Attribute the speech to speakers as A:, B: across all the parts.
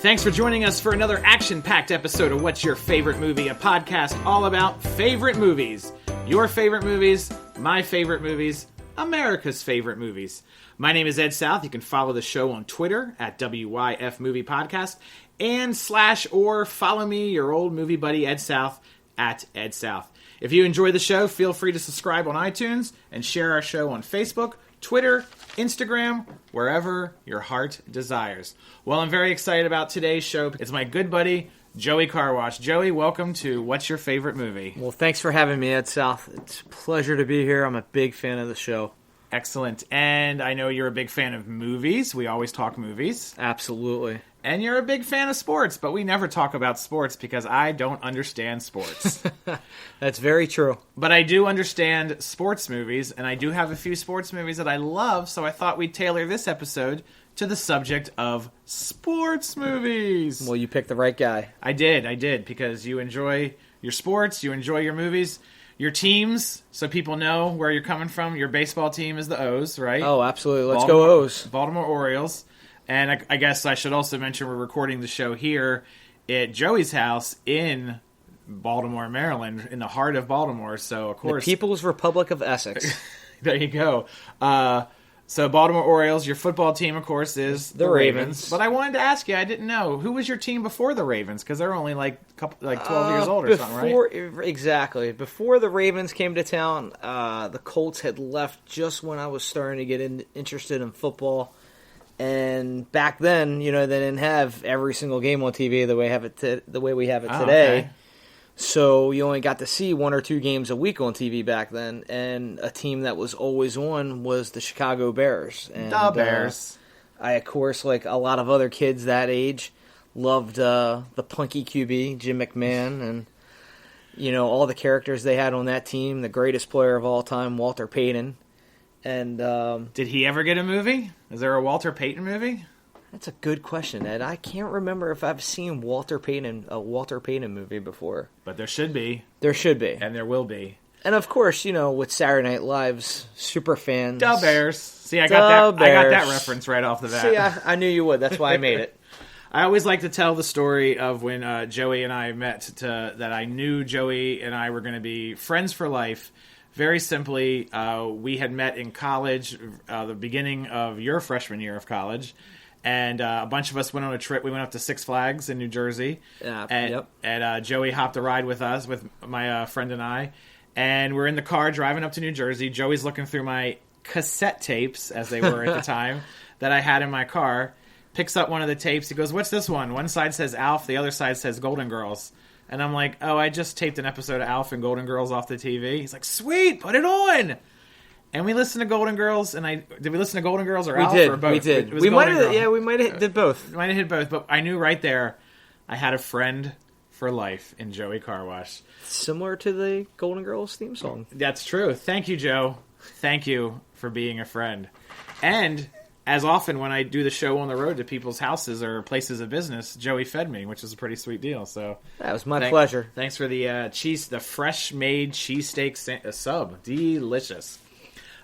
A: Thanks for joining us for another action-packed episode of What's Your Favorite Movie, a podcast all about favorite movies. Your favorite movies, my favorite movies, America's favorite movies. My name is Ed South. You can follow the show on Twitter at WYF Movie Podcast and / or follow me, your old movie buddy Ed South, at Ed South. If you enjoy the show, feel free to subscribe on iTunes and share our show on Facebook, Twitter, Instagram, wherever your heart desires. Well, I'm very excited about today's show. It's my good buddy, Joey Carwash. Joey, welcome to What's Your Favorite Movie?
B: Well, thanks for having me, Ed South. It's a pleasure to be here. I'm a big fan of the show.
A: Excellent. And I know you're a big fan of movies. We always talk movies.
B: Absolutely.
A: And you're a big fan of sports, but we never talk about sports because I don't understand sports.
B: That's very true.
A: But I do understand sports movies, and I do have a few sports movies that I love, so I thought we'd tailor this episode to the subject of sports movies.
B: Well, you picked the right guy.
A: I did, because you enjoy your sports, you enjoy your movies, your teams, so people know where you're coming from. Your baseball team is the O's, right?
B: Oh, absolutely. Let's go O's.
A: Baltimore Orioles. And I guess I should also mention we're recording the show here at Joey's house in Baltimore, Maryland, in the heart of Baltimore. So, of course...
B: The People's Republic of Essex.
A: There you go. So, Baltimore Orioles, your football team, of course, is the Ravens. But I wanted to ask you, I didn't know, who was your team before the Ravens? Because they're only like 12 years old or something, right?
B: Exactly. Before the Ravens came to town, the Colts had left just when I was starting to get interested in football. And back then, they didn't have every single game on TV the way we have it today.
A: Okay.
B: So you only got to see 1 or 2 games a week on TV back then. And a team that was always on was the Chicago Bears. And,
A: the Bears.
B: I, of course, like a lot of other kids that age, loved the punky QB, Jim McMahon, and all the characters they had on that team. The greatest player of all time, Walter Payton. And
A: did he ever get a movie? Is there a Walter Payton movie?
B: That's a good question, Ed. I can't remember if I've seen a Walter Payton movie before.
A: But there should be.
B: There should be.
A: And there will be.
B: And of course, with Saturday Night Live's super fans.
A: The Bears. See, I got that reference right off the bat.
B: See, I knew you would. That's why I made it.
A: I always like to tell the story of when Joey and I met, that I knew Joey and I were going to be friends for life. Very simply, we had met in college, the beginning of your freshman year of college, and a bunch of us went on a trip. We went up to Six Flags in New Jersey, and Joey hopped a ride with us, with my friend and I, and we're in the car driving up to New Jersey. Joey's looking through my cassette tapes, as they were at the time, that I had in my car, picks up one of the tapes. He goes, "What's this one?" One side says Alf, the other side says Golden Girls. And I'm like, "Oh, I just taped an episode of Alf and Golden Girls off the TV." He's like, "Sweet, put it on." And we listened to Golden Girls, and did we listen to Golden Girls or Alf or both?
B: We did.
A: We might have
B: did both.
A: We might have hit both, but I knew right there I had a friend for life in Joey Carwash.
B: Similar to the Golden Girls theme song.
A: That's true. Thank you, Joe. Thank you for being a friend. And as often when I do the show on the road to people's houses or places of business, Joey fed me, which is a pretty sweet deal. So
B: that was my pleasure. Thanks
A: for the the fresh-made cheesesteak sub. Delicious.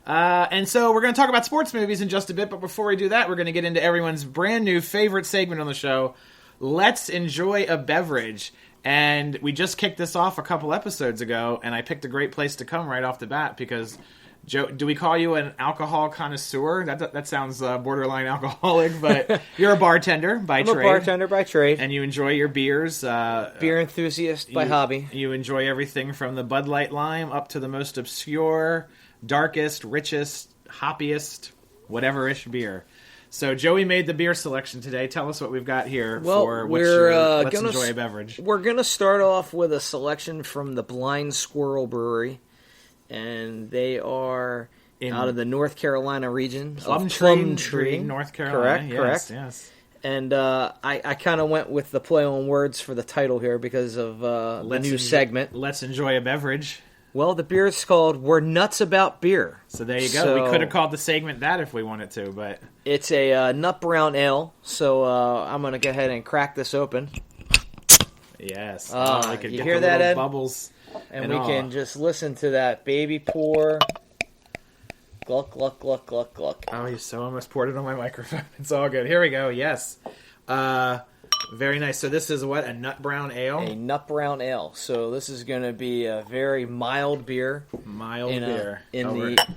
A: And so we're going to talk about sports movies in just a bit, but before we do that, we're going to get into everyone's brand new favorite segment on the show, Let's Enjoy a Beverage. And we just kicked this off a couple episodes ago, and I picked a great place to come right off the bat because... Joe, do we call you an alcohol connoisseur? That sounds borderline alcoholic, but you're a bartender by trade.
B: I'm a bartender by trade.
A: And you enjoy your beers.
B: Beer enthusiast by hobby.
A: You enjoy everything from the Bud Light Lime up to the most obscure, darkest, richest, hoppiest, whatever-ish beer. So Joey made the beer selection today. Tell us what we've got here Let's Enjoy a Beverage.
B: We're going to start off with a selection from the Blind Squirrel Brewery. And they are out of the North Carolina region.
A: Plumtree, North Carolina.
B: Correct.
A: Yes.
B: And I kind of went with the play on words for the title here because of the new segment.
A: Let's Enjoy a Beverage.
B: Well, the beer is called We're Nuts About Beer.
A: So there you go. So, we could have called the segment that if we wanted to, but...
B: It's a nut brown ale, so I'm going to go ahead and crack this open.
A: Yes.
B: You hear that, Ed?
A: Bubbles...
B: And we can just listen to that baby pour. Gluck, gluck, gluck, gluck, gluck.
A: Oh, you so almost poured it on my microphone. It's all good. Here we go. Yes. Very nice. So this is what, a nut brown ale?
B: A nut brown ale. So this is going to be a very mild beer.
A: Mild beer.
B: In the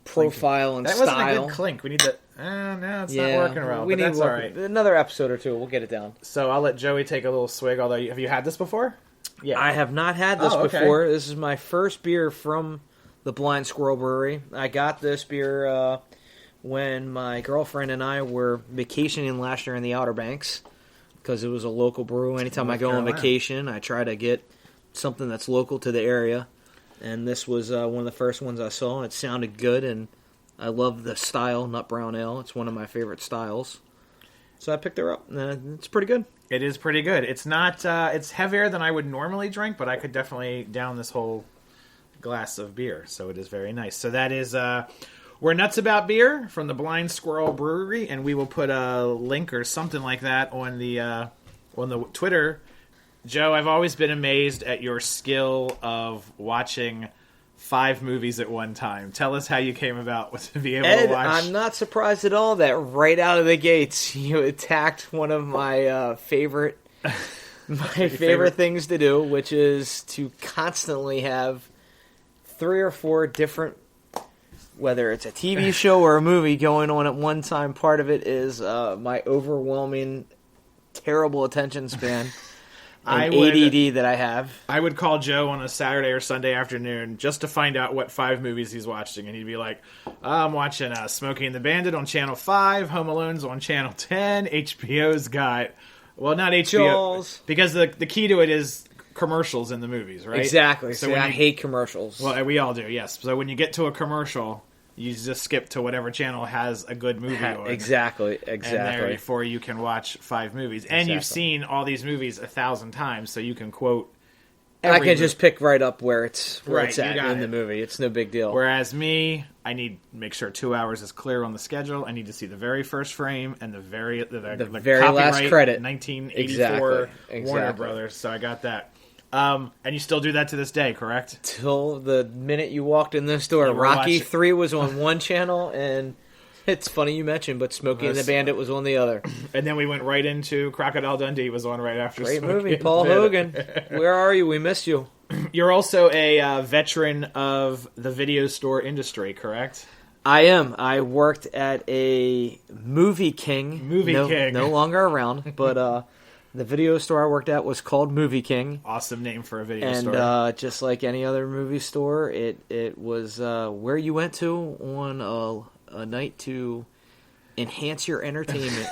B: profile and
A: that
B: style.
A: That wasn't a good clink. We need to... no, it's not working well, but that's all right.
B: Another episode or two, we'll get it down.
A: So I'll let Joey take a little swig, although... Have you had this before?
B: Yeah. I have not had this before. This is my first beer from the Blind Squirrel Brewery. I got this beer when my girlfriend and I were vacationing last year in the Outer Banks, because it was a local brew. Anytime I go on vacation, I try to get something that's local to the area. And this was one of the first ones I saw, and it sounded good, and I love the style, Nut Brown Ale. It's one of my favorite styles. So I picked her up, and it's pretty good.
A: It is pretty good. It's not, it's heavier than I would normally drink, but I could definitely down this whole glass of beer, so it is very nice. So that is, We're Nuts About Beer from the Blind Squirrel Brewery, and we will put a link or something like that on the Twitter. Joe, I've always been amazed at your skill of watching 5 movies at one time. Tell us how you came about to be able to watch.
B: I'm not surprised at all that right out of the gates you attacked one of my favorite things to do, which is to constantly have 3 or 4 different, whether it's a TV show or a movie going on at one time. Part of it is my overwhelming, terrible attention span. ADD that I have.
A: I would call Joe on a Saturday or Sunday afternoon just to find out what 5 movies he's watching, and he'd be like, I'm watching Smokey and the Bandit on Channel 5, Home Alone's on Channel 10, HBO's got, well, not HBO,
B: Jaws.
A: Because the key to it is commercials in the movies, right?
B: Exactly. So I hate commercials.
A: Well, we all do, yes. So when you get to a commercial, you just skip to whatever channel has a good movie on.
B: Exactly.
A: And therefore you can watch 5 movies. And
B: Exactly.
A: You've seen all these movies 1,000 times, so you can quote
B: I can just pick right up where it's at in
A: it.
B: the movie. It's no big deal.
A: Whereas me, I need to make sure 2 hours is clear on the schedule. I need to see the very first frame and the very
B: last credit.
A: 1984 Warner Brothers. So I got that. And you still do that to this day, correct?
B: Till the minute you walked in this door. Rocky 3 was on one channel, and it's funny you mentioned, but Smokey and the Bandit was on the other.
A: And then we went right into Crocodile Dundee was on right after.
B: Great movie, Paul Hogan. Where are you? We missed you.
A: You're also a veteran of the video store industry, correct?
B: I am. I worked at a Movie King.
A: King.
B: No longer around, but the video store I worked at was called Movie King.
A: Awesome name for a video store.
B: And just like any other movie store, it was where you went to on a night to enhance your entertainment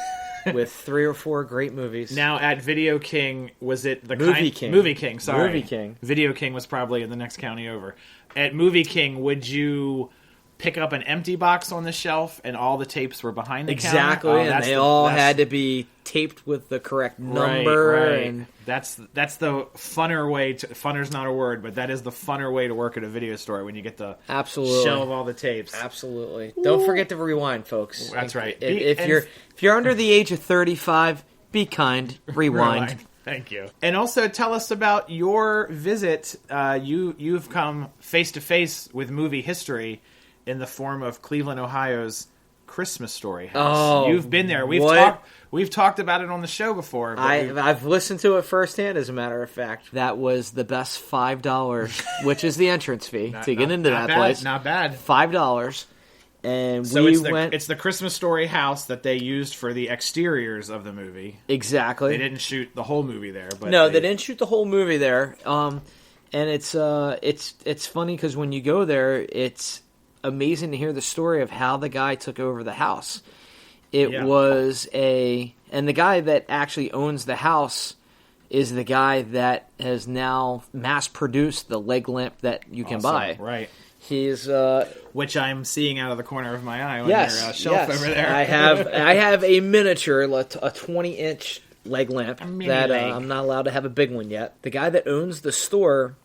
B: with 3 or 4 great movies.
A: Now, at Video King, was it the
B: Movie King?
A: Movie King, sorry.
B: Movie King.
A: Video King was probably in the next county over. At Movie King, would you pick up an empty box on the shelf and all the tapes were behind the counter?
B: Exactly, and they all had to be taped with the correct number.
A: Right.
B: And
A: that's the funner way to... Funner's not a word, but that is the funner way to work at a video store when you get the shelve all the tapes.
B: Absolutely. Don't forget to rewind, folks.
A: That's right.
B: If you're under the age of 35, be kind. Rewind.
A: Thank you. And also tell us about your visit. You've come face to face with movie history in the form of Cleveland, Ohio's Christmas Story House.
B: Oh,
A: you've been there. We've talked about it on the show before.
B: I've listened to it firsthand, as a matter of fact. That was the best $5, which is the entrance fee to get into that place.
A: Not bad.
B: $5. And
A: so it's the Christmas Story house that they used for the exteriors of the movie.
B: Exactly.
A: They didn't shoot the whole movie there. But
B: no, they didn't shoot the whole movie there. And it's funny because when you go there, it's amazing to hear the story of how the guy took over the house. And the guy that actually owns the house is the guy that has now mass produced the leg lamp that you can buy.
A: Right.
B: He's
A: which I'm seeing out of the corner of my eye on your shelf over there.
B: I have a miniature, a 20-inch leg lamp that I'm not allowed to have a big one yet. The guy that owns the store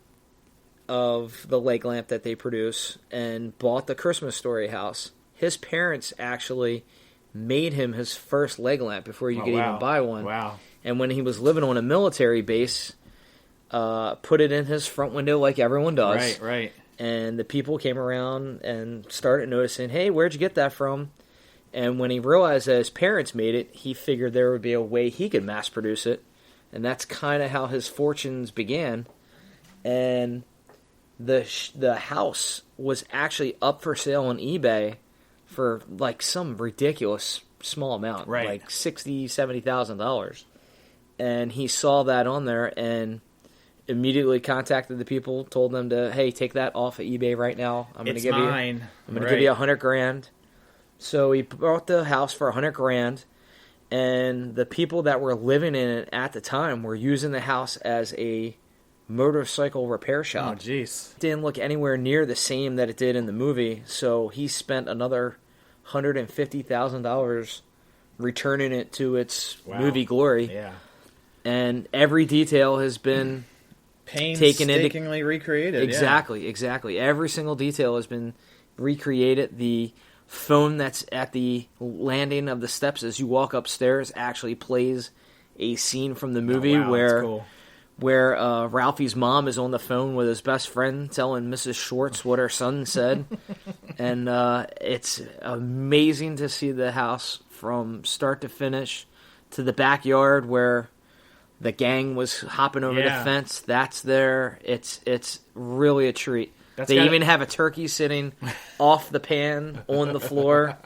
B: of the leg lamp that they produce and bought the Christmas Story house, his parents actually made him his first leg lamp before you could even buy one.
A: Wow.
B: And when he was living on a military base, put it in his front window like everyone does.
A: Right.
B: And the people came around and started noticing, hey, where'd you get that from? And when he realized that his parents made it, he figured there would be a way he could mass produce it. And that's kind of how his fortunes began. And the house was actually up for sale on eBay for like some ridiculous small amount,
A: right?
B: Like $60,000-$70,000. And he saw that on there and immediately contacted the people, told them to, hey, take that off of eBay right now. I'm going to give you $100,000. So he bought the house for $100,000, and the people that were living in it at the time were using the house as a motorcycle repair shop.
A: Oh, jeez.
B: Didn't look anywhere near the same that it did in the movie, so he spent another $150,000 returning it to its movie glory.
A: Yeah.
B: And every detail has been
A: painstakingly recreated.
B: Exactly. Every single detail has been recreated. The phone that's at the landing of the steps as you walk upstairs actually plays a scene from the movie where Ralphie's mom is on the phone with his best friend telling Mrs. Schwartz what her son said. And it's amazing to see the house from start to finish, to the backyard where the gang was hopping over the fence. That's there. It's really a treat. They even have a turkey sitting off the pan on the floor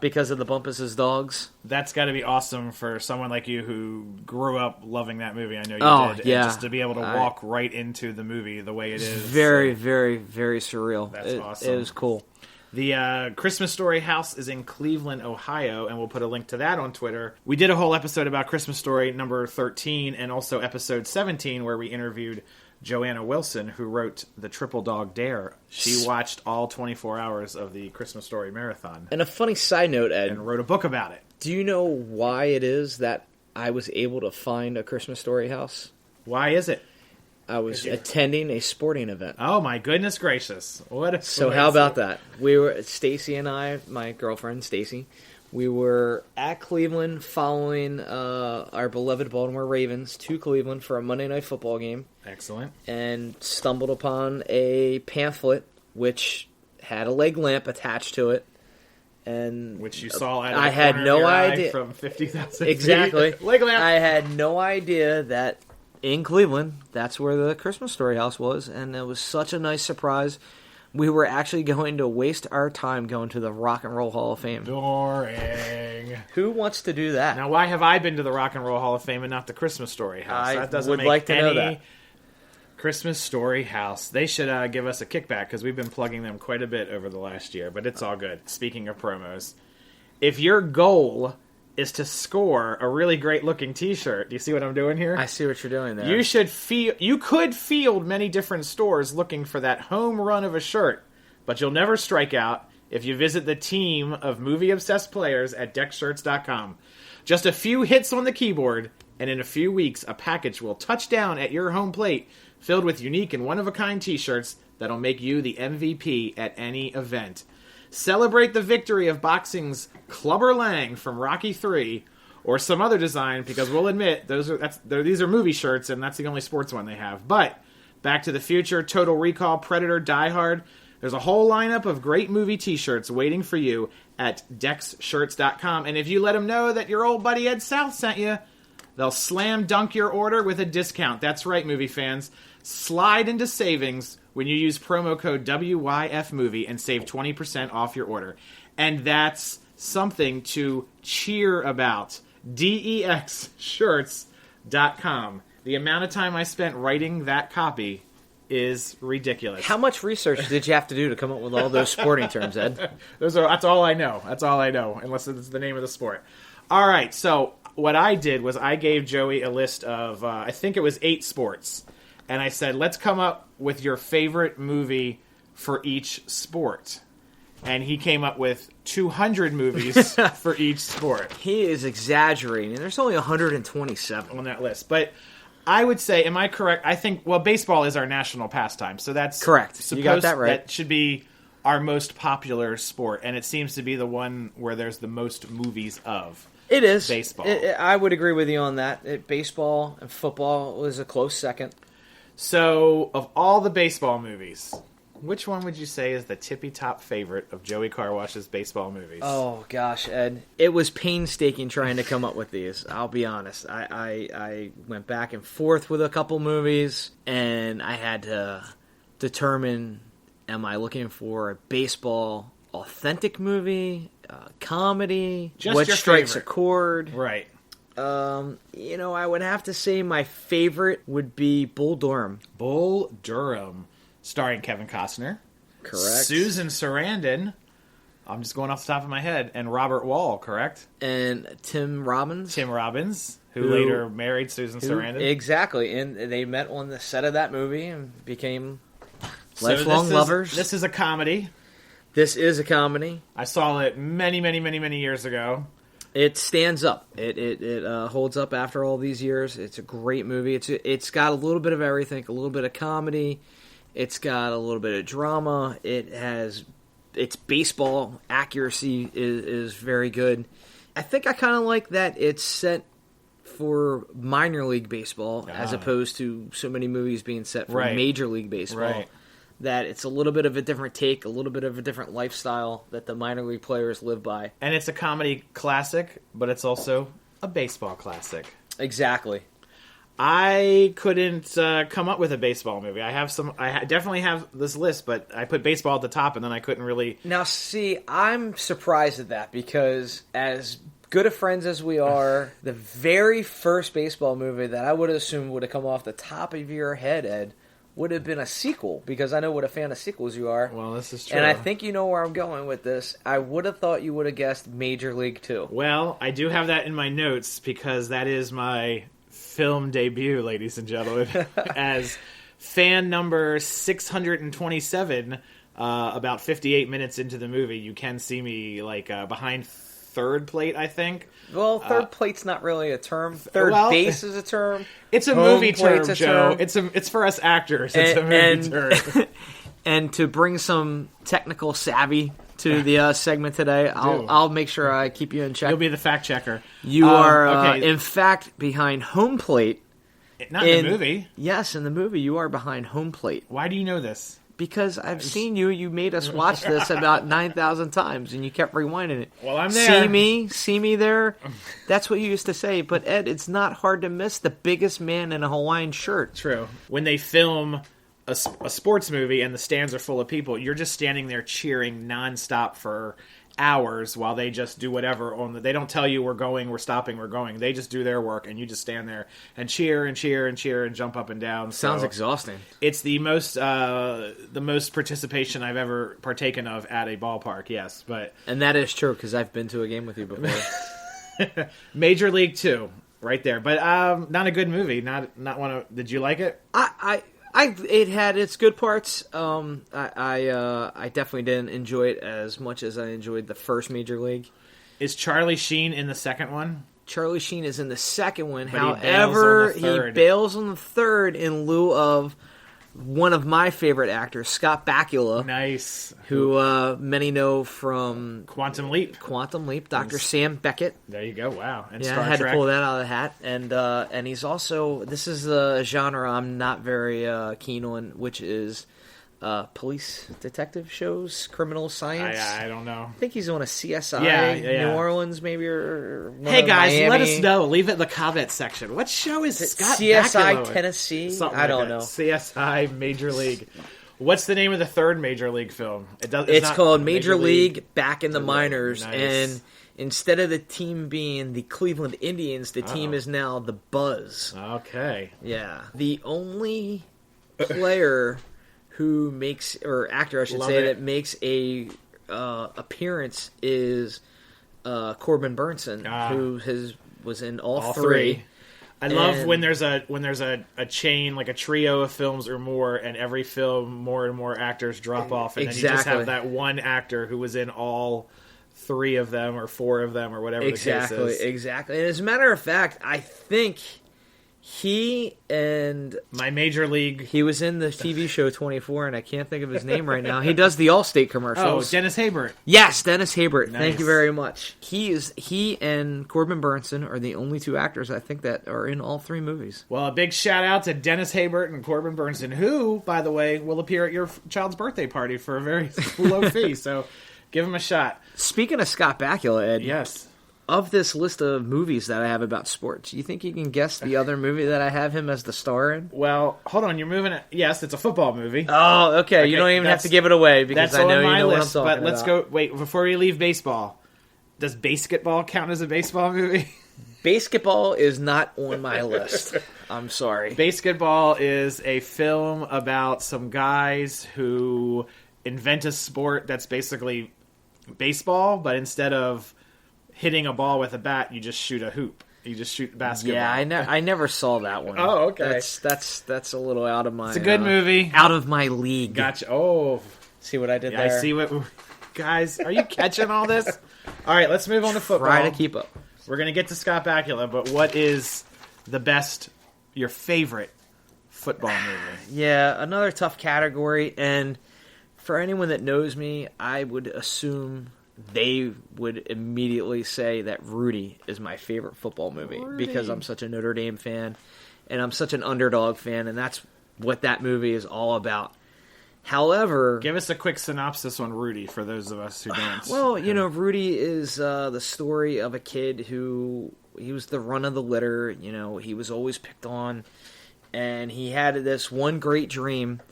B: because of the Bumpus' dogs.
A: That's got to be awesome for someone like you who grew up loving that movie. I know you did.
B: Yeah.
A: And just to be able to walk right into the movie the way it is.
B: Very, very, very surreal.
A: That's awesome.
B: It was cool.
A: The Christmas Story house is in Cleveland, Ohio, and we'll put a link to that on Twitter. We did a whole episode about Christmas Story number 13 and also episode 17 where we interviewed Joanna Wilson, who wrote The Triple Dog Dare. She watched all 24 hours of the Christmas Story marathon.
B: And a funny side note, Ed.
A: And wrote a book about it.
B: Do you know why it is that I was able to find a Christmas Story house?
A: Why is it?
B: I was attending a sporting event.
A: Oh my goodness gracious!
B: So how about that? We were Stacy and I, my girlfriend Stacy. We were at Cleveland following our beloved Baltimore Ravens to Cleveland for a Monday Night Football game.
A: Excellent. And
B: stumbled upon a pamphlet which had a leg lamp attached to it. And
A: which you saw at
B: I had no idea
A: from 50,000
B: exactly.
A: feet. Leg lamp.
B: I had no idea that in Cleveland, that's where the Christmas Story house was, and it was such a nice surprise. We were actually going to waste our time going to the Rock and Roll Hall of Fame.
A: Boring.
B: Who wants to do that?
A: Now, why have I been to the Rock and Roll Hall of Fame and not the Christmas Story house? That doesn't make
B: like to
A: any
B: know that.
A: Christmas Story house. They should give us a kickback because we've been plugging them quite a bit over the last year, but it's all good. Speaking of promos, if your goal is to score a really great looking t-shirt. Do you see what I'm doing here?
B: I see what you're doing there.
A: You could field many different stores looking for that home run of a shirt, but you'll never strike out if you visit the team of movie-obsessed players at deckshirts.com. Just a few hits on the keyboard, and in a few weeks, a package will touch down at your home plate filled with unique and one-of-a-kind t-shirts that'll make you the MVP at any event. Celebrate the victory of boxing's Clubber Lang from Rocky III, or some other design, because we'll admit these are movie shirts, and that's the only sports one they have. But Back to the Future, Total Recall, Predator, Die Hard, there's a whole lineup of great movie t-shirts waiting for you at DexShirts.com. And if you let them know that your old buddy Ed South sent you, they'll slam dunk your order with a discount. That's right, movie fans. Slide into savings when you use promo code WYFmovie and save 20% off your order. And that's something to cheer about. DEXshirts.com. The amount of time I spent writing that copy is ridiculous.
B: How much research did you have to do to come up with all those sporting terms, Ed?
A: That's all I know. That's all I know, unless it's the name of the sport. All right, so what I did was I gave Joey a list of, I think it was 8 sports. And I said, let's come up with your favorite movie for each sport. And he came up with 200 movies for each sport.
B: He is exaggerating. There's only 127
A: on that list. But I would say, am I correct? I think, baseball is our national pastime. So that's
B: correct. You got that right.
A: That should be our most popular sport. And it seems to be the one where there's the most movies of.
B: It is.
A: Baseball.
B: I would agree with you on that. Baseball and football was a close second.
A: So, of all the baseball movies, which one would you say is the tippy-top favorite of Joey Carwash's baseball movies?
B: Oh, gosh, Ed. It was painstaking trying to come up with these. I'll be honest. I went back and forth with a couple movies, and I had to determine, am I looking for a baseball authentic movie, comedy,
A: Just
B: what
A: your
B: strikes
A: favorite.
B: a chord?
A: Right.
B: I would have to say my favorite would be Bull Durham.
A: Bull Durham, starring Kevin Costner.
B: Correct.
A: Susan Sarandon. I'm just going off the top of my head. And Robert Wall, correct?
B: And Tim Robbins.
A: Tim Robbins, who later married Susan Sarandon.
B: Exactly. And they met on the set of that movie and became
A: So
B: lifelong lovers.
A: This is a comedy.
B: This is a comedy.
A: I saw it many, many, many, many years ago.
B: It stands up. It holds up after all these years. It's a great movie. It's got a little bit of everything. A little bit of comedy. It's got a little bit of drama. Its baseball accuracy is very good. I think I kind of like that it's set for minor league baseball as opposed to so many movies being set for Major League Baseball.
A: Right.
B: That it's a little bit of a different take, a little bit of a different lifestyle that the minor league players live by.
A: And it's a comedy classic, but it's also a baseball classic.
B: Exactly.
A: I couldn't come up with a baseball movie. I definitely have this list, but I put baseball at the top, and then I couldn't really.
B: Now, see, I'm surprised at that because as good of friends as we are, the very first baseball movie that I would have assumed would have come off the top of your head, Ed, would have been a sequel, because I know what a fan of sequels you are.
A: Well, this is true.
B: And I think you know where I'm going with this. I would have thought you would have guessed Major League 2.
A: Well, I do have that in my notes because that is my film debut, ladies and gentlemen, as fan number 627. About 58 minutes into the movie, you can see me behind third plate, I think.
B: Well, third plate's not really a term. Third base is a term.
A: It's a
B: Home
A: movie term,
B: plate's a
A: Joe.
B: term.
A: It's for us actors. It's a movie term.
B: And to bring some technical savvy to the segment today, I'll make sure I keep you in check.
A: You'll be the fact checker.
B: You are,
A: okay.
B: in fact, behind home plate.
A: Not in the movie.
B: Yes, in the movie, you are behind home plate.
A: Why do you know this?
B: Because I've seen you. You made us watch this about 9,000 times, and you kept rewinding it.
A: Well, I'm there.
B: See me there? That's what you used to say. But, Ed, it's not hard to miss the biggest man in a Hawaiian shirt.
A: True. When they film a sports movie and the stands are full of people, you're just standing there cheering nonstop for hours while they just do whatever. They don't tell you we're going, we're stopping, we're going. They just do their work, and you just stand there and cheer and cheer and cheer and jump up and down.
B: Sounds exhausting.
A: It's the most participation I've ever partaken of at a ballpark. Yes,
B: and that is true because I've been to a game with you before.
A: Major League 2, right there. But not a good movie. Not one of. Did you like it?
B: It had its good parts. I definitely didn't enjoy it as much as I enjoyed the first Major League.
A: Is Charlie Sheen in the second one?
B: Charlie Sheen is in the second one.
A: But
B: however, he bails on the third in lieu of one of my favorite actors, Scott Bakula.
A: Nice.
B: Who many know from
A: Quantum Leap.
B: Dr. Sam Beckett.
A: There you go. Wow. And
B: yeah,
A: Star
B: I had
A: Trek.
B: to pull that out of the hat. And he's also, this is a genre I'm not very keen on, which is police detective shows, criminal science.
A: I don't know.
B: I think he's on a CSI, New Orleans maybe, or
A: hey guys,
B: Miami.
A: let us know. Leave it in the comment section. What show is Scott
B: CSI
A: Bakula?
B: Tennessee?
A: Something
B: I don't
A: like that.
B: know.
A: CSI Major League. What's the name of the third Major League film?
B: It's called Major League Back in the Minors,
A: Nice.
B: and instead of the team being the Cleveland Indians, the team is now the Buzz.
A: Okay.
B: Yeah. The only player who makes, or actor I should say, that makes a appearance is Corbin Burnson, who was in all three.
A: I love when there's a chain, like a trio of films or more, and every film more and more actors drop off, and then you just have that one actor who was in all three of them or four of them or whatever the case is.
B: Exactly. And as a matter of fact, I think He and
A: My Major League.
B: he was in the TV show 24, and I can't think of his name right now. He does the Allstate
A: Oh,
B: commercials.
A: Dennis Haybert.
B: Yes, Dennis Haybert.
A: Nice.
B: Thank you very much. He and Corbin Burnson are the only two actors I think that are in all three movies.
A: Well, a big shout out to Dennis Haybert and Corbin Burnson, who, by the way, will appear at your child's birthday party for a very low fee. So give him a shot.
B: Speaking of Scott Bakula, Ed,
A: Yes.
B: of this list of movies that I have about sports, you think you can guess the other movie that I have him as the star in?
A: Well, hold on. You're moving it. Yes, it's a football movie.
B: Oh, okay. You don't even have to give it away because
A: That's
B: I know
A: on
B: you
A: my
B: know
A: list.
B: what I'm talking
A: But let's
B: about.
A: go. Wait, before we leave baseball, does basketball count as a baseball movie?
B: Basketball is not on my list. I'm sorry.
A: Basketball is a film about some guys who invent a sport that's basically baseball, but instead of hitting a ball with a bat, you just shoot a hoop. You just shoot basketball.
B: Yeah, I never saw that one.
A: Oh, okay.
B: That's a little out of my.
A: It's a good movie.
B: Out of my league.
A: Gotcha. Oh,
B: See what I did
A: yeah,
B: there?
A: I see what. Guys, are you catching all this? All right, let's move on to football.
B: Try to keep up.
A: We're going to get to Scott Bakula, but what is your favorite football movie?
B: Yeah, another tough category, and for anyone that knows me, I would assume they would immediately say that Rudy is my favorite football movie because I'm such a Notre Dame fan, and I'm such an underdog fan, and that's what that movie is all about. However,
A: Give us a quick synopsis on Rudy for those of us who don't.
B: well, Rudy is the story of a kid who he was the run of the litter. He was always picked on, and he had this one great dream,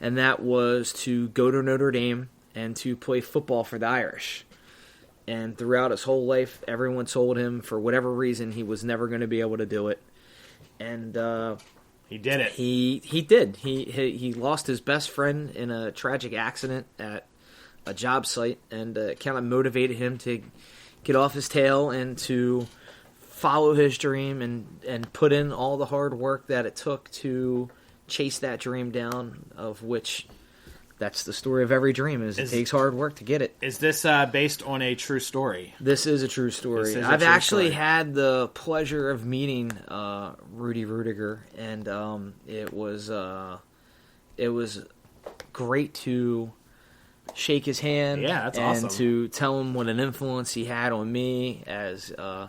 B: and that was to go to Notre Dame and to play football for the Irish. And throughout his whole life, everyone told him for whatever reason he was never going to be able to do it. And
A: he did it.
B: He did. He lost his best friend in a tragic accident at a job site, and it kind of motivated him to get off his tail and to follow his dream and put in all the hard work that it took to chase that dream down, of which that's the story of every dream, is it takes hard work to get it.
A: Is this based on a true story?
B: This is a true story. I've actually had the pleasure of meeting Rudy Rudiger, and it was great to shake his hand.
A: Yeah, that's
B: and
A: awesome.
B: to tell him what an influence he had on me as a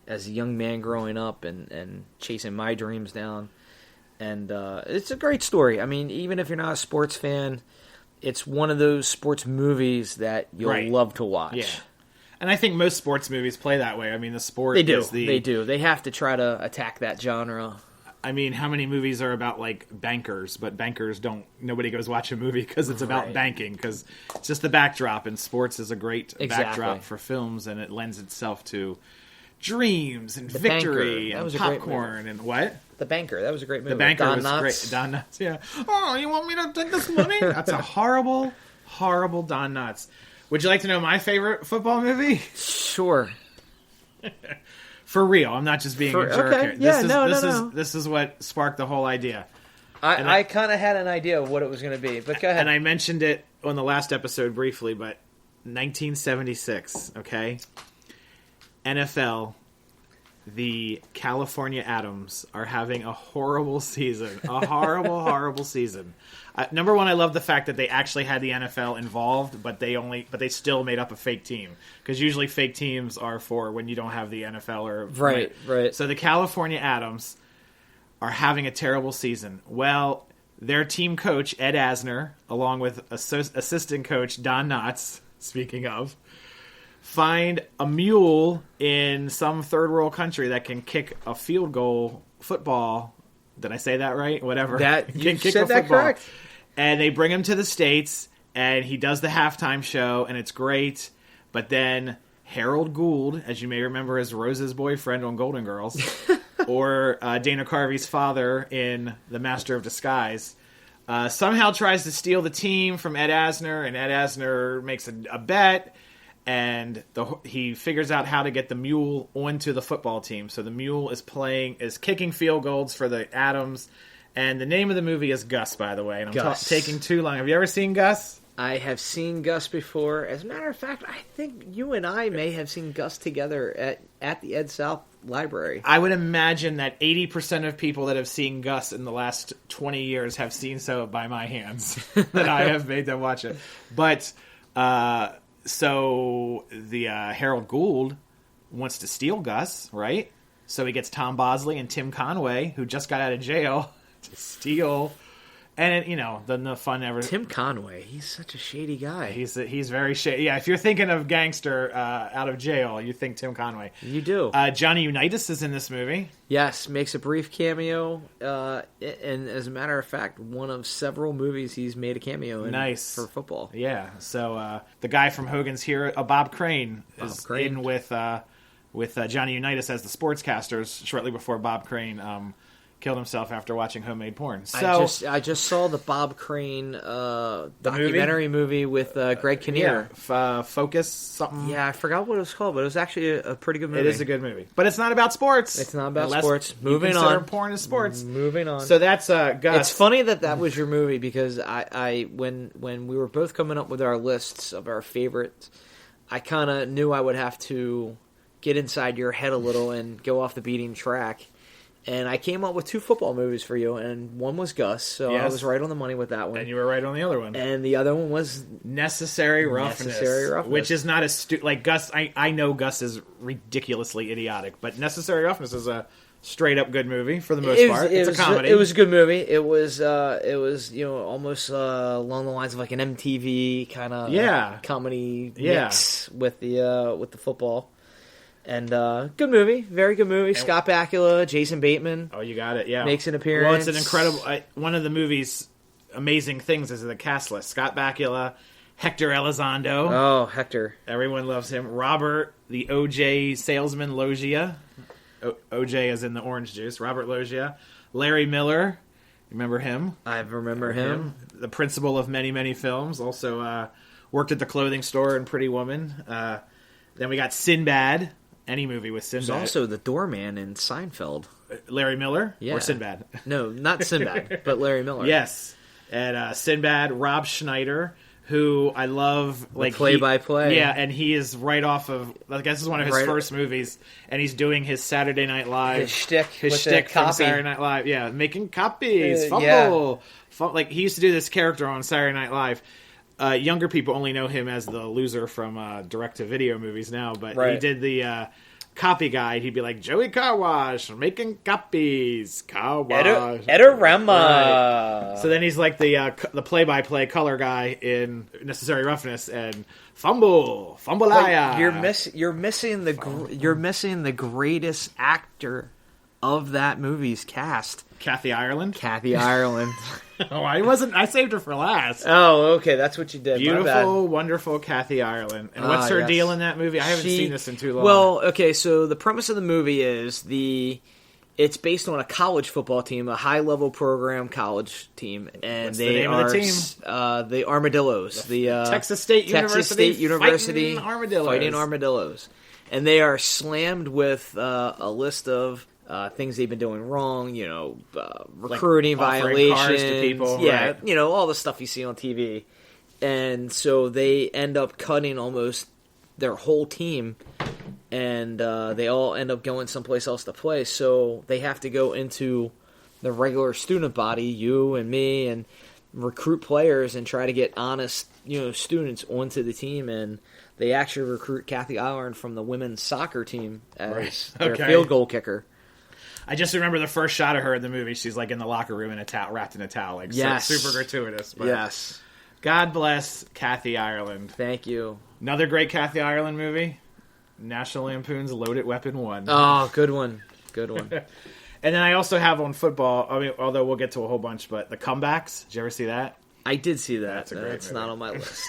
B: young man growing up and chasing my dreams down. And it's a great story. I mean, even if you're not a sports fan, it's one of those sports movies that you'll love to watch.
A: Yeah. And I think most sports movies play that way. I mean, the sport
B: They do.
A: is the...
B: They do. They have to try to attack that genre.
A: I mean, how many movies are about, like, bankers, but bankers don't... Nobody goes watch a movie because it's about banking, because it's just the backdrop, and sports is a great backdrop for films, and it lends itself to dreams and victory and popcorn and what?
B: The Banker. That was a great movie.
A: The Banker
B: Don
A: was
B: Knotts.
A: great. Don Knotts, yeah. Oh, you want me to take this money? That's a horrible, horrible Don Knotts. Would you like to know my favorite football movie?
B: Sure.
A: For real. I'm not just being a jerk here.
B: Yeah,
A: This is what sparked the whole idea.
B: I kind of had an idea of what it was going to be, but go ahead.
A: And I mentioned it on the last episode briefly, but 1976, okay? NFL, the California Atoms are having a horrible season. A horrible, horrible season. Number one, I love the fact that they actually had the NFL involved, but they still made up a fake team. Because usually fake teams are for when you don't have the NFL or...
B: Right.
A: So the California Atoms are having a terrible season. Well, their team coach, Ed Asner, along with assistant coach Don Knotts, speaking of, find a mule in some third world country that can kick a field goal football. Did I say that right? Whatever.
B: You said that correct.
A: And they bring him to the States, and he does the halftime show, and it's great. But then Harold Gould, as you may remember as Rose's boyfriend on Golden Girls, or Dana Carvey's father in The Master of Disguise, somehow tries to steal the team from Ed Asner, and Ed Asner makes a bet. And he figures out how to get the mule onto the football team. So the mule is kicking field goals for the Atoms. And the name of the movie is Gus, by the way. And I'm taking too long. Have you ever seen Gus?
B: I have seen Gus before. As a matter of fact, I think you and I may have seen Gus together at the Ed South Library.
A: I would imagine that 80% of people that have seen Gus in the last 20 years have seen so by my hands, that I have made them watch it. But, so the Harold Gould wants to steal Gus, right? So he gets Tom Bosley and Tim Conway, who just got out of jail, to steal. And, the fun ever...
B: Tim Conway, he's such a shady guy.
A: He's very shady. Yeah, if you're thinking of gangster out of jail, you think Tim Conway.
B: You do.
A: Johnny Unitas is in this movie.
B: Yes, makes a brief cameo. And as a matter of fact, one of several movies he's made a cameo in.
A: Nice.
B: For football.
A: Yeah, so the guy from Hogan's Here, Bob Crane, is in with Johnny Unitas as the sportscasters shortly before Bob Crane... killed himself after watching Homemade Porn. So
B: I just saw the Bob Crane documentary movie with Greg Kinnear.
A: Focus something.
B: Yeah, I forgot what it was called, but it was actually a pretty good movie.
A: It is a good movie, but it's not about sports.
B: It's not about sports. Moving
A: on.
B: on.
A: Porn is sports.
B: Moving on.
A: So that's Gus.
B: It's funny that was your movie because I when we were both coming up with our lists of our favorites, I kind of knew I would have to get inside your head a little and go off the beating track. And I came up with 2 football movies for you, and one was Gus, so I was right on the money with that one.
A: And you were right on the other one.
B: And the other one was
A: Necessary Roughness. Which is not like Gus. I know Gus is ridiculously idiotic, but Necessary Roughness is a straight up good movie for the most part. It's a comedy.
B: It was a good movie. It was almost along the lines of like an MTV kind of comedy mix with the football. And good movie, very good movie. Scott Bakula, Jason Bateman.
A: Oh, you got it. Yeah,
B: makes an appearance.
A: Well, it's an incredible. One of the movie's amazing things is the cast list: Scott Bakula, Hector Elizondo.
B: Oh, Hector!
A: Everyone loves him. Robert, the OJ salesman, Loggia. OJ is in the orange juice. Robert Loggia. Larry Miller. Remember him?
B: I remember him.
A: The principal of many, many films. Also worked at the clothing store in Pretty Woman. Then we got Sinbad. Any movie with Sinbad.
B: There's also the doorman in Seinfeld.
A: Larry Miller?
B: Yeah.
A: Or Sinbad?
B: No, not Sinbad, but Larry Miller.
A: Yes. And Sinbad, Rob Schneider, who I love. Like
B: play-by-play.
A: Yeah, and he is right off of, I guess this is one of his first movies, and he's doing his Saturday Night Live.
B: His shtick
A: from Saturday Night Live. Yeah, making copies. Fumble. Yeah. Like, he used to do this character on Saturday Night Live. Younger people only know him as the loser from direct-to-video movies now, but he did the copy guide. He'd be like, Joey Carwash, making copies. Carwash.
B: Edorama.
A: Right. So then he's like the play-by-play color guy in Necessary Roughness and Fumble-aya.
B: You're missing the greatest actor of that movie's cast.
A: Kathy Ireland. Oh, I saved her for last.
B: Oh, okay, that's what you did.
A: Beautiful, wonderful Kathy Ireland. And what's her deal in that movie? I haven't seen this in too long.
B: Well, okay, so the premise of the movie is it's based on a college football team, a high-level program college team, and
A: what's the name of the team?
B: The Armadillos, the
A: Texas State University
B: fighting armadillos, and they are slammed with a list of things they've been doing wrong, recruiting
A: like
B: violations,
A: cars to people, right.
B: All the stuff you see on TV. And so they end up cutting almost their whole team, and they all end up going someplace else to play. So they have to go into the regular student body, you and me, and recruit players and try to get honest, students onto the team. And they actually recruit Kathy Ireland from the women's soccer team as their field goal kicker.
A: I just remember the first shot of her in the movie. She's like in the locker room in a towel, wrapped in a towel, like super gratuitous. But
B: yes.
A: God bless Kathy Ireland.
B: Thank you.
A: Another great Kathy Ireland movie, National Lampoon's Loaded Weapon 1.
B: Oh, good one. Good one.
A: And then I also have on football, although we'll get to a whole bunch, but The Comebacks. Did you ever see that?
B: I did see that.
A: That's a great
B: It's
A: movie.
B: not on my list.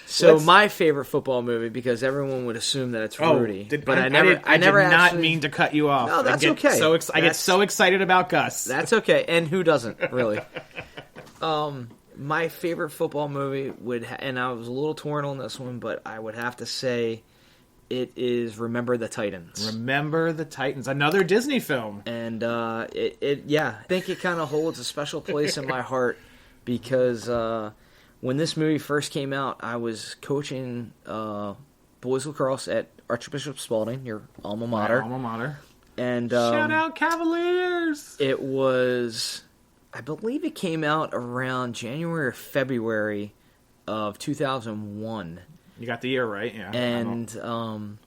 B: So my favorite football movie, because everyone would assume that it's Rudy, but I did
A: not mean to cut you off.
B: No, that's okay.
A: I get so excited about Gus.
B: That's okay, and who doesn't really? My favorite football movie and I was a little torn on this one, but I would have to say it is Remember the Titans.
A: Remember the Titans, another Disney film,
B: and I think it kind of holds a special place in my heart because. when this movie first came out, I was coaching boys lacrosse at Archbishop Spalding, your alma mater.
A: My alma mater.
B: And
A: shout out Cavaliers!
B: It was, I believe it came out around January or February of 2001.
A: You got the year right, yeah.
B: And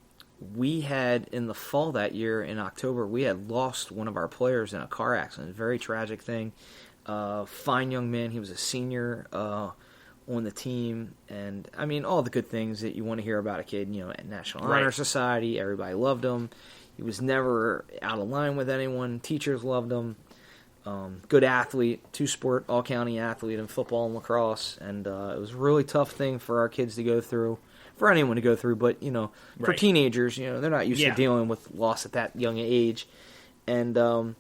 B: we had, in the fall that year, in October, we had lost one of our players in a car accident. A very tragic thing. Fine young man. He was a senior on the team. And, I mean, all the good things that you want to hear about a kid. You know, at National Honor Society, everybody loved him. He was never out of line with anyone. Teachers loved him. Good athlete, two-sport, all-county athlete in football and lacrosse. And it was a really tough thing for our kids to go through, for anyone to go through. But, you know, for teenagers, you know, they're not used to dealing with loss at that young age. And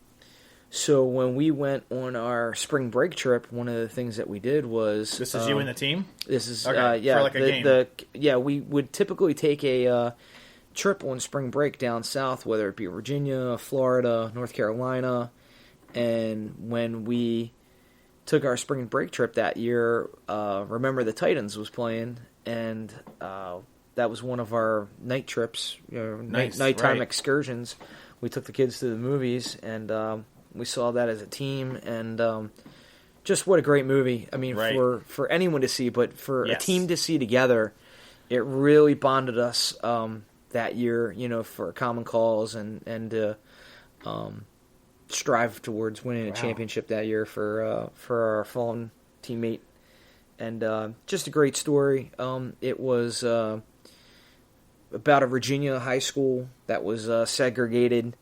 B: so when we went on our spring break trip, one of the things that we did was...
A: This is you and the team?
B: This is,
A: for like a game.
B: We would typically take a... trip on spring break down south, whether it be Virginia, Florida, North Carolina, and when we took our spring break trip that year, Remember the Titans was playing, and that was one of our night trips, nighttime excursions. We took the kids to the movies, and we saw that as a team, and just what a great movie. I mean, for anyone to see, but for a team to see together, it really bonded us that year, you know, for common cause and to strive towards winning a championship that year for our fallen teammate. And just a great story. It was about a Virginia high school that was segregated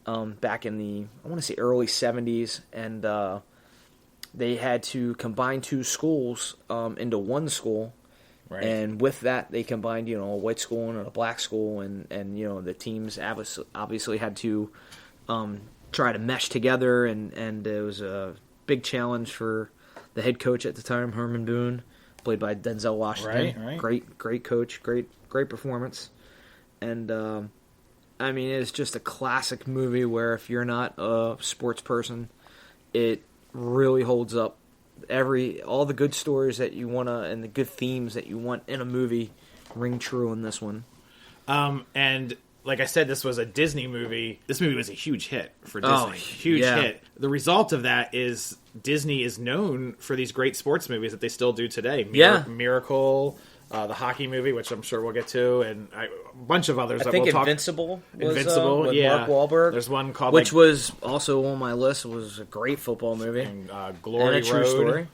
B: back in the, I want to say, early 70s, and they had to combine two schools into one school. Right. And with that, they combined, you know, a white school and a black school, and you know, the teams obviously had to try to mesh together, and it was a big challenge for the head coach at the time, Herman Boone, played by Denzel Washington. Right. Great coach, great performance, and I mean, it's just a classic movie where if you're not a sports person, it really holds up. All the good stories that you want to, and the good themes that you want in a movie ring true in this one.
A: And like I said, this was a Disney movie. This movie was a huge hit for Disney. Huge hit. The result of that is Disney is known for these great sports movies that they still do today. Miracle, the hockey movie, which I'm sure we'll get to, and a bunch of others.
B: I think Invincible was with Mark Wahlberg.
A: There's one called,
B: which was also on my list. It was a great football movie.
A: And Glory
B: and a true
A: Road.
B: Story.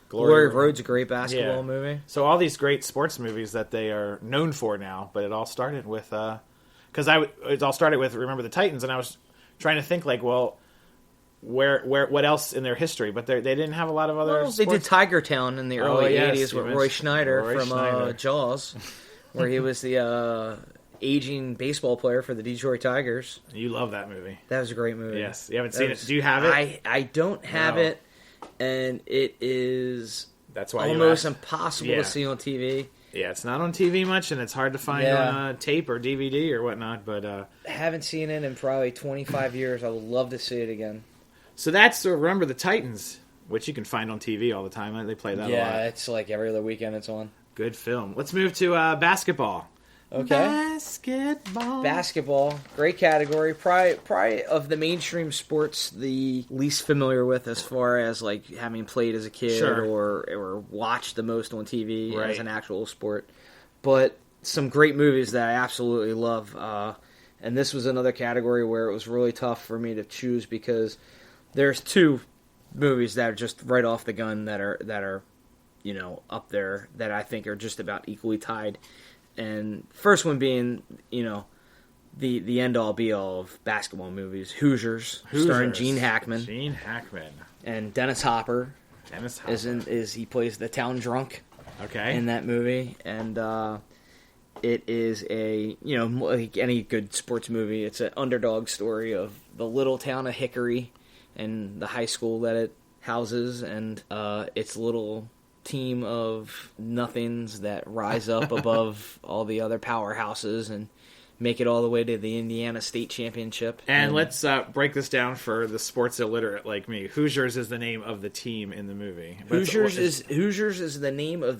B: Glory Road's a great basketball movie.
A: So all these great sports movies that they are known for now, but it all started with it all started with Remember the Titans, and I was trying to think like, well, where what else in their history? But they didn't have a lot of other.
B: Well, they did Tiger Town in the early '80s with Roy Schneider from Jaws, where he was the aging baseball player for the Detroit Tigers.
A: You love that movie.
B: That was a great movie.
A: Yes, you haven't seen it. Do you have it?
B: I don't have it, and it is almost impossible to see on TV.
A: Yeah, it's not on TV much, and it's hard to find on tape or DVD or whatnot. But
B: I haven't seen it in probably 25 years. I would love to see it again.
A: So that's Remember the Titans, which you can find on TV all the time. They play that a lot.
B: Yeah, it's like every other weekend it's on.
A: Good film. Let's move to basketball.
B: Okay. Basketball. Great category. Probably of the mainstream sports, the least familiar with as far as like having played as a kid or watched the most on TV as an actual sport. But some great movies that I absolutely love. And this was another category where it was really tough for me to choose because there's two movies that are just right off the gun that are you know, up there that I think are just about equally tied. And first one being, you know, the end-all, be-all of basketball movies, Hoosiers. Starring Gene Hackman. And Dennis Hopper. He plays the town drunk in that movie. And it is a, you know, like any good sports movie, it's an underdog story of the little town of Hickory and the high school that it houses, and its little team of nothings that rise up above all the other powerhouses and make it all the way to the Indiana State Championship.
A: And let's break this down for the sports illiterate like me. Hoosiers is the name of the team in the movie.
B: Hoosiers is the name of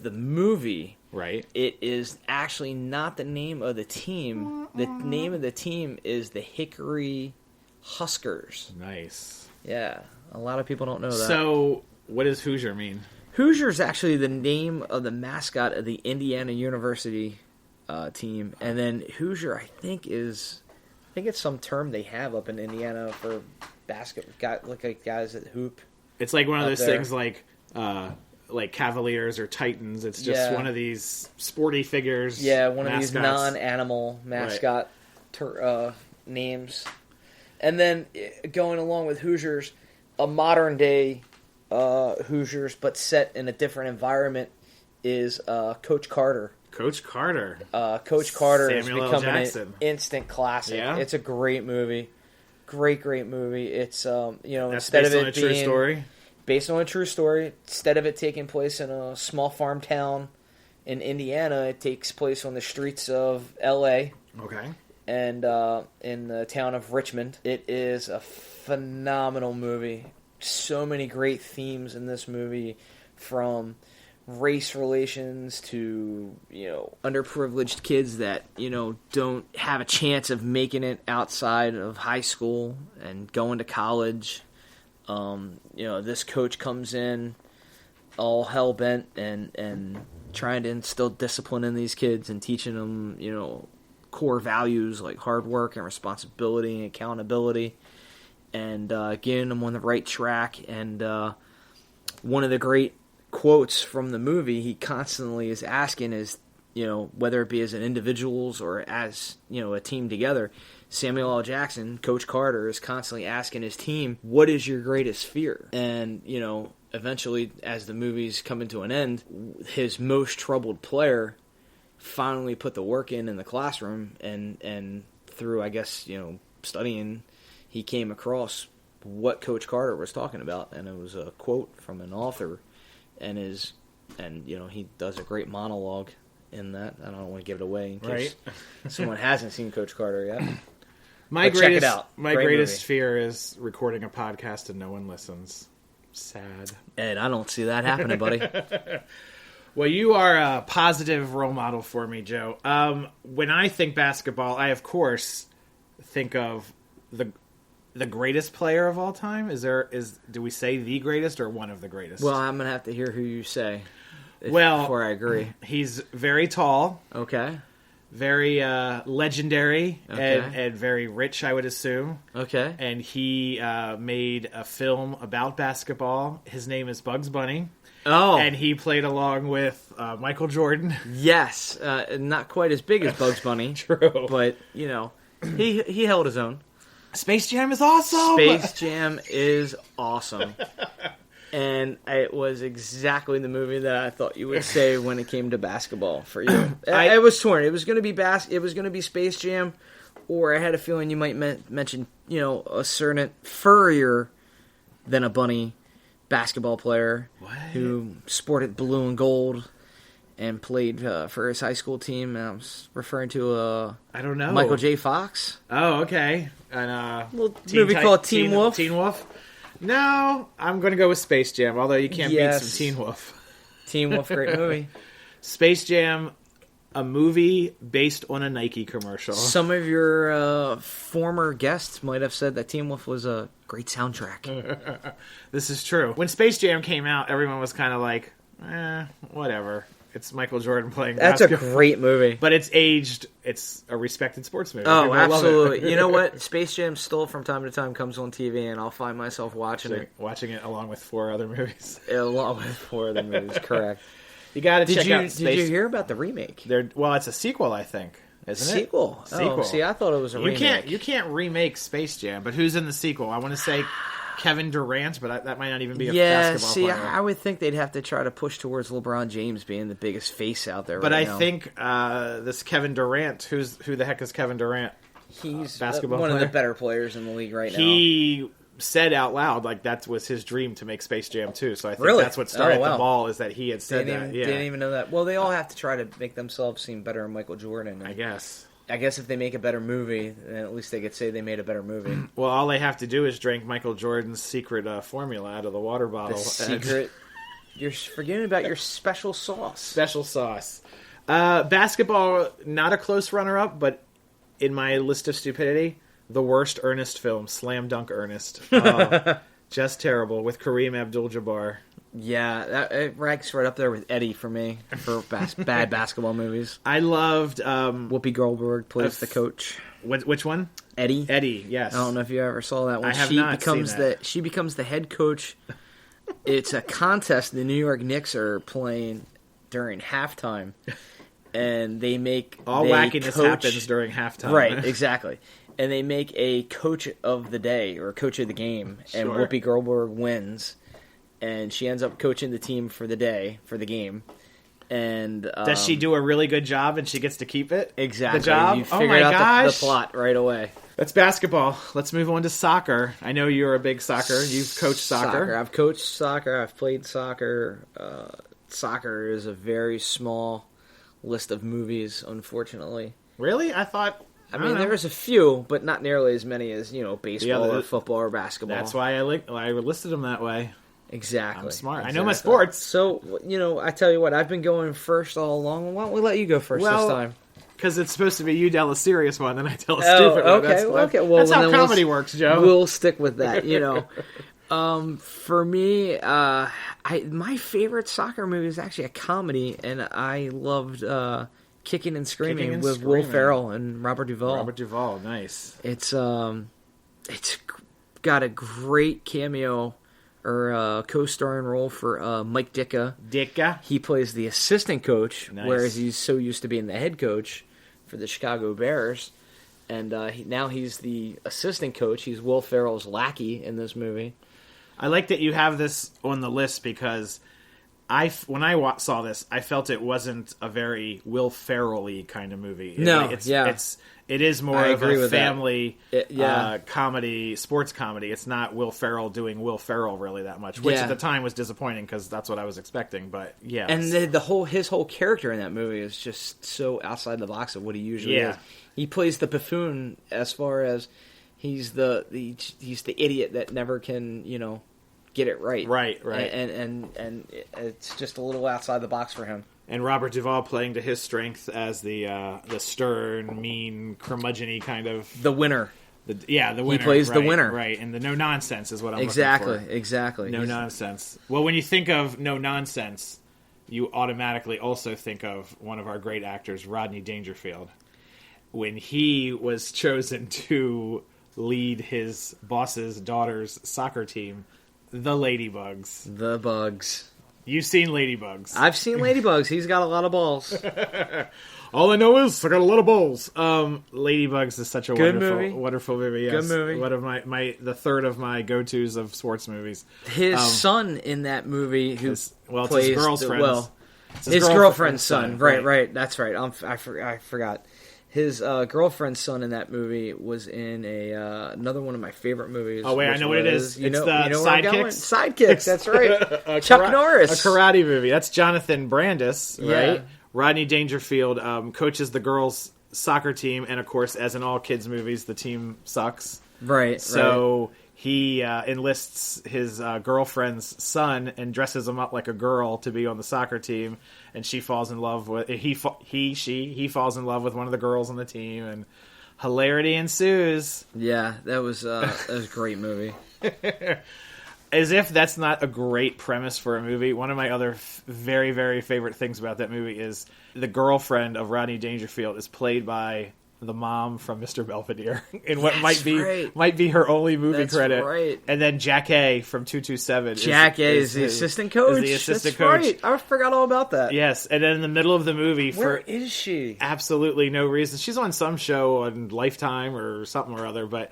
B: the movie.
A: Right.
B: It is actually not the name of the team. The name of the team is the Hickory Huskers.
A: Nice.
B: Yeah, a lot of people don't know that.
A: So, what does Hoosier mean?
B: Hoosier is actually the name of the mascot of the Indiana University team, and then Hoosier, I think it's some term they have up in Indiana for basketball, like guys that hoop.
A: It's like one of those things like Cavaliers or Titans. It's just one of these sporty figures.
B: Yeah, one
A: mascots.
B: of these non-animal mascot names. And then going along with Hoosiers, a modern day Hoosiers, but set in a different environment, is Coach Carter.
A: Coach Carter.
B: Coach Carter has
A: Samuel L.
B: become
A: Jackson.
B: an instant classic.
A: Yeah?
B: It's a great movie. Great movie. It's
A: That's
B: instead
A: based
B: of
A: on
B: it
A: a true
B: being
A: story.
B: based on a true story, instead of it taking place in a small farm town in Indiana, it takes place on the streets of L.A.
A: Okay.
B: And in the town of Richmond. It is a phenomenal movie. So many great themes in this movie, from race relations to underprivileged kids that don't have a chance of making it outside of high school and going to college. This coach comes in all hell bent and trying to instill discipline in these kids and teaching them core values like hard work and responsibility and accountability, and getting them on the right track. And one of the great quotes from the movie he constantly is asking is, whether it be as an individuals or as a team together, Samuel L. Jackson, Coach Carter, is constantly asking his team, what is your greatest fear? And eventually, as the movie's coming to an end, his most troubled player finally put the work in the classroom, and through, I guess, studying, he came across what Coach Carter was talking about, and it was a quote from an author, and he does a great monologue in that. I don't want to give it away in case someone hasn't seen Coach Carter yet. Check it out.
A: My greatest fear is recording a podcast and no one listens. Sad.
B: And I don't see that happening, buddy.
A: Well, you are a positive role model for me, Joe. When I think basketball, I of course think of the greatest player of all time. Do we say the greatest or one of the greatest?
B: Well, I'm gonna have to hear who you say.
A: Before
B: I agree.
A: He's very tall.
B: Okay.
A: Very legendary.
B: Okay.
A: And very rich, I would assume.
B: Okay.
A: And he made a film about basketball. His name is Bugs Bunny.
B: Oh.
A: And he played along with Michael Jordan.
B: Yes. Not quite as big as Bugs Bunny.
A: True.
B: But, he held his own.
A: Space Jam is awesome!
B: Space Jam is awesome. And it was exactly the movie that I thought you would say when it came to basketball for you. I was torn. It was going to be It was going to be Space Jam, or I had a feeling you might mention, a certain furrier than a bunny basketball player who sported blue and gold and played for his high school team. And I was referring to
A: I don't know,
B: Michael J. Fox.
A: Oh, okay. And
B: little movie called Teen Wolf.
A: Teen Wolf. No, I'm going to go with Space Jam, although you can't beat some Teen Wolf.
B: Teen Wolf, great movie.
A: Space Jam, a movie based on a Nike commercial.
B: Some of your former guests might have said that Teen Wolf was a great soundtrack.
A: This is true. When Space Jam came out, everyone was kind of like, whatever. It's Michael Jordan playing basketball.
B: That's a great movie.
A: But it's aged. It's a respected sports movie.
B: Oh, absolutely. You know what? Space Jam still from time to time comes on TV, and I'll find myself watching it.
A: Watching it along with 4 other movies.
B: Along with 4 other movies, correct.
A: You got to check out Space.
B: Did you hear about the remake?
A: Well, it's a sequel, I think. Isn't it?
B: Sequel.
A: Sequel.
B: Oh, see, I thought it was a remake.
A: You can't remake Space Jam, but who's in the sequel? I want to say Kevin Durant, but that might not even be a basketball player.
B: Yeah, see, I would think they'd have to try to push towards LeBron James being the biggest face out there
A: but
B: right
A: now.
B: now.
A: I think this Kevin Durant, who the heck is Kevin Durant?
B: He's
A: basketball
B: one
A: player?
B: of the better players in the league right now.
A: He said out loud, like, that was his dream to make Space Jam 2, so I think that's what started the ball, is that he had said
B: Didn't even know that. Well, they all have to try to make themselves seem better than Michael Jordan.
A: I guess.
B: I guess if they make a better movie, then at least they could say they made a better movie.
A: Well, all they have to do is drink Michael Jordan's secret formula out of the water bottle.
B: The secret. You're forgetting about your special sauce.
A: Special sauce. Basketball, not a close runner-up, but in my list of stupidity, the worst Ernest film, Slam Dunk Ernest. Just terrible, with Kareem Abdul-Jabbar.
B: Yeah, it ranks right up there with Eddie for me, for bad basketball movies.
A: I loved...
B: Whoopi Goldberg plays the coach.
A: Which one?
B: Eddie.
A: Eddie, yes.
B: I don't know if you ever saw that one.
A: I have not seen that.
B: She becomes the head coach. It's a contest the New York Knicks are playing during halftime, and they make
A: all wackiness happens during halftime.
B: Right, exactly. And they make a coach of the day or coach of the game, and Whoopi Goldberg wins, and she ends up coaching the team for the day for the game. And
A: does she do a really good job, and she gets to keep it?
B: Exactly.
A: The job.
B: You figure out the plot right away.
A: That's basketball. Let's move on to soccer. I know you're a big soccer. You've coached soccer.
B: I've coached soccer. I've played soccer. Soccer is a very small list of movies, unfortunately.
A: Really? I thought...
B: I mean, there's a few, but not nearly as many as, baseball or football or basketball.
A: That's why I listed them that way.
B: Exactly.
A: I'm smart.
B: Exactly.
A: I know my sports.
B: So, I tell you what, I've been going first all along. Why don't we let you go first this time?
A: Because it's supposed to be you tell a serious one, and I tell a stupid one.
B: Okay. Well,
A: that's how comedy works, Joe.
B: We'll stick with that, For me, my favorite soccer movie is actually a comedy, and I loved Kicking and Screaming with Will Ferrell and Robert Duvall.
A: Robert Duvall, nice.
B: It's got a great cameo or co-starring role for Mike Ditka.
A: Ditka.
B: He plays the assistant coach,
A: nice.
B: Whereas he's so used to being the head coach for the Chicago Bears. And now he's the assistant coach. He's Will Ferrell's lackey in this movie.
A: I like that you have this on the list because when I saw this, I felt it wasn't a very Will Ferrell-y kind of movie. It is more of a family comedy, sports comedy. It's not Will Ferrell doing Will Ferrell really that much, which at the time was disappointing because that's what I was expecting. But yeah,
B: and his whole character in that movie is just so outside the box of what he usually is. He plays the buffoon as far as he's the idiot that never can get it right.
A: Right.
B: And it's just a little outside the box for him.
A: And Robert Duvall playing to his strength as the stern, mean, curmudgeon-y kind of...
B: The winner.
A: The winner.
B: He plays the winner.
A: Right, and the no-nonsense is what I'm looking for.
B: Exactly.
A: No-nonsense. Well, when you think of no-nonsense, you automatically also think of one of our great actors, Rodney Dangerfield. When he was chosen to lead his boss's daughter's soccer team, the Ladybugs.
B: The Bugs.
A: You've seen Ladybugs.
B: I've seen Ladybugs. He's got a lot of balls.
A: All I know is I got a lot of balls. Ladybugs is such a wonderful movie. Yes.
B: Good movie.
A: One of the third of my go-tos of sports movies.
B: His son in that movie,
A: it's his girlfriend's
B: his girlfriend's son. Right. That's right. I forgot. His girlfriend's son in that movie was in another one of my favorite movies.
A: Oh, wait, I know what it is. It's the
B: Sidekicks. Sidekicks, that's right. Chuck Norris.
A: A karate movie. That's Jonathan Brandis, right?
B: Yeah.
A: Rodney Dangerfield coaches the girls' soccer team, and, of course, as in all kids' movies, the team sucks.
B: Right.
A: So he enlists his girlfriend's son and dresses him up like a girl to be on the soccer team, and she falls in love with he falls in love with one of the girls on the team, and hilarity ensues.
B: Yeah, that was a great movie.
A: As if that's not a great premise for a movie, one of my other very, very favorite things about that movie is the girlfriend of Rodney Dangerfield is played by the mom from Mr. Belvedere in what might be her only movie credit.
B: Right.
A: And then Jack A from 227.
B: Jack A is the assistant coach.
A: Is the assistant coach.
B: Right. I forgot all about that.
A: Yes, and then in the middle of the movie,
B: where is she?
A: Absolutely no reason. She's on some show on Lifetime or something or other, but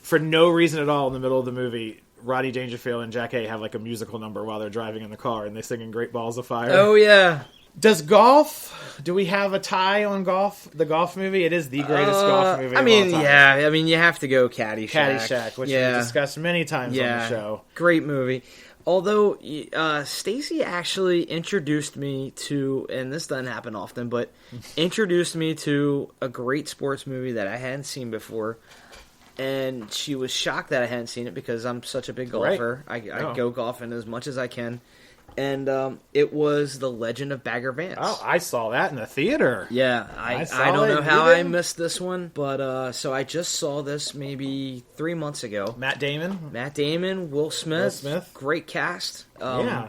A: for no reason at all in the middle of the movie, Rodney Dangerfield and Jack A have like a musical number while they're driving in the car, and they sing in Great Balls of Fire.
B: Oh yeah.
A: Do we have a tie on golf? The golf movie? It is the greatest golf movie of all time.
B: Yeah. I mean, you have to go Caddyshack.
A: Which we discussed many times on the show.
B: Great movie. Although Stacy actually introduced me to, and this doesn't happen often, but introduced me to a great sports movie that I hadn't seen before. And she was shocked that I hadn't seen it because I'm such a big golfer. Right. I go golfing as much as I can. And it was The Legend of Bagger Vance.
A: Oh, I saw that in the theater.
B: Yeah, I don't know how I missed this one, but so I just saw this maybe 3 months ago.
A: Matt Damon,
B: Will Smith, great cast.
A: Yeah,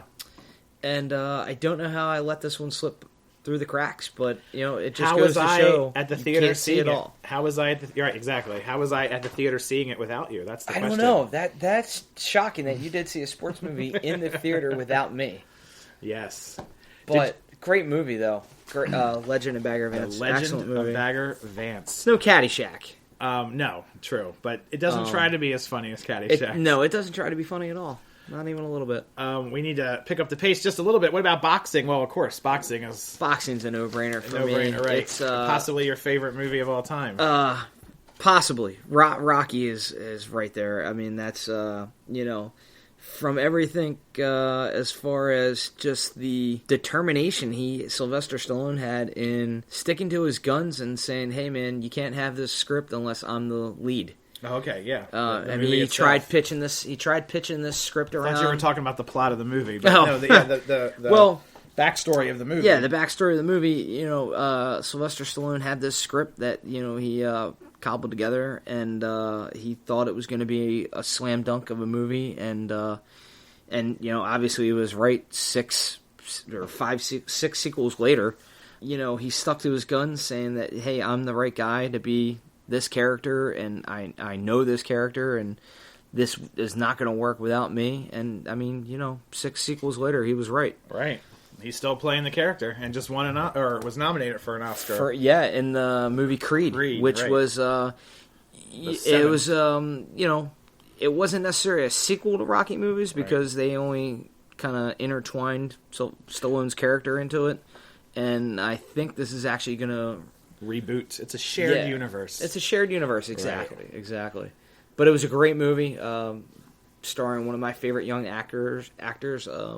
B: and I don't know how I let this one slip through the cracks, but it just goes to show
A: at the theater
B: can't see it all.
A: How was I at the right? Exactly. How was I at the theater seeing it without you? That's the question.
B: I don't know. That's shocking that you did see a sports movie in the theater without me.
A: Yes,
B: but great movie though. Great, Legend of Bagger Vance.
A: Legend of Bagger Vance.
B: It's no Caddyshack.
A: No, true, but it doesn't try to be as funny as Caddyshack.
B: No, it doesn't try to be funny at all. Not even a little bit.
A: We need to pick up the pace just a little bit. What about boxing? Well, of course, boxing's
B: a no-brainer for me.
A: Right?
B: It's
A: possibly your favorite movie of all time.
B: Possibly. Rocky is right there. I mean, that's from everything as far as just the determination Sylvester Stallone had in sticking to his guns and saying, "Hey, man, you can't have this script unless I'm the lead."
A: Okay, yeah.
B: I mean, he tried pitching this script around.
A: I thought you were talking about the plot of the movie. But no, the backstory of the movie.
B: Yeah, the backstory of the movie. Sylvester Stallone had this script that he cobbled together, and he thought it was going to be a slam dunk of a movie, and obviously he was right. 6 sequels later, he stuck to his guns, saying that, hey, I'm the right guy to be this character, and I know this character, and this is not going to work without me. And I mean, 6 sequels later, he was right.
A: Right. He's still playing the character, and just won was nominated for an Oscar.
B: In the movie Creed, which
A: right.
B: was it was it wasn't necessarily a sequel to Rocky movies because they only kind of intertwined Stallone's character into it, and I think this is actually going to
A: reboot. It's a shared universe.
B: It's a shared universe, exactly,
A: right.
B: Exactly. But it was a great movie, starring one of my favorite young actors,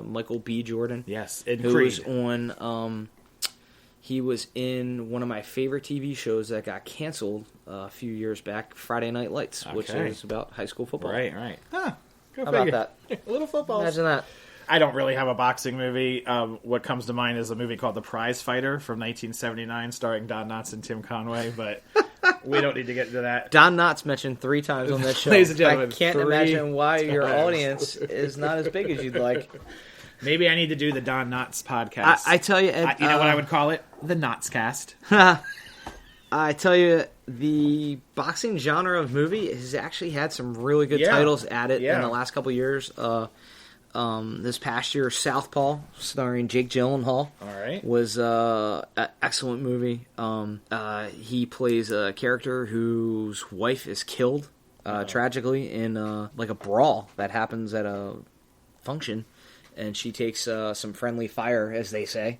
B: Michael B. Jordan.
A: Yes, in
B: who
A: Creed.
B: Was on. He was in one of my favorite TV shows that got canceled a few years back, Friday Night Lights, which is about high school football.
A: Right. Huh.
B: How about that?
A: A little football.
B: Imagine that.
A: I don't really have a boxing movie. What comes to mind is a movie called The Prize Fighter from 1979, starring Don Knotts and Tim Conway, but we don't need to get into that.
B: Don Knotts mentioned 3 times on this show.
A: Ladies and gentlemen,
B: I can't imagine why your audience is not as big as you'd like.
A: Maybe I need to do the Don Knotts podcast.
B: I tell you,
A: Ed, you know what I would call it? The Knotts Cast.
B: I tell you, the boxing genre of movie has actually had some really good titles at it in the last couple of years. This past year, Southpaw, starring Jake Gyllenhaal, was an excellent movie. He plays a character whose wife is killed tragically in like a brawl that happens at a function, and she takes some friendly fire, as they say,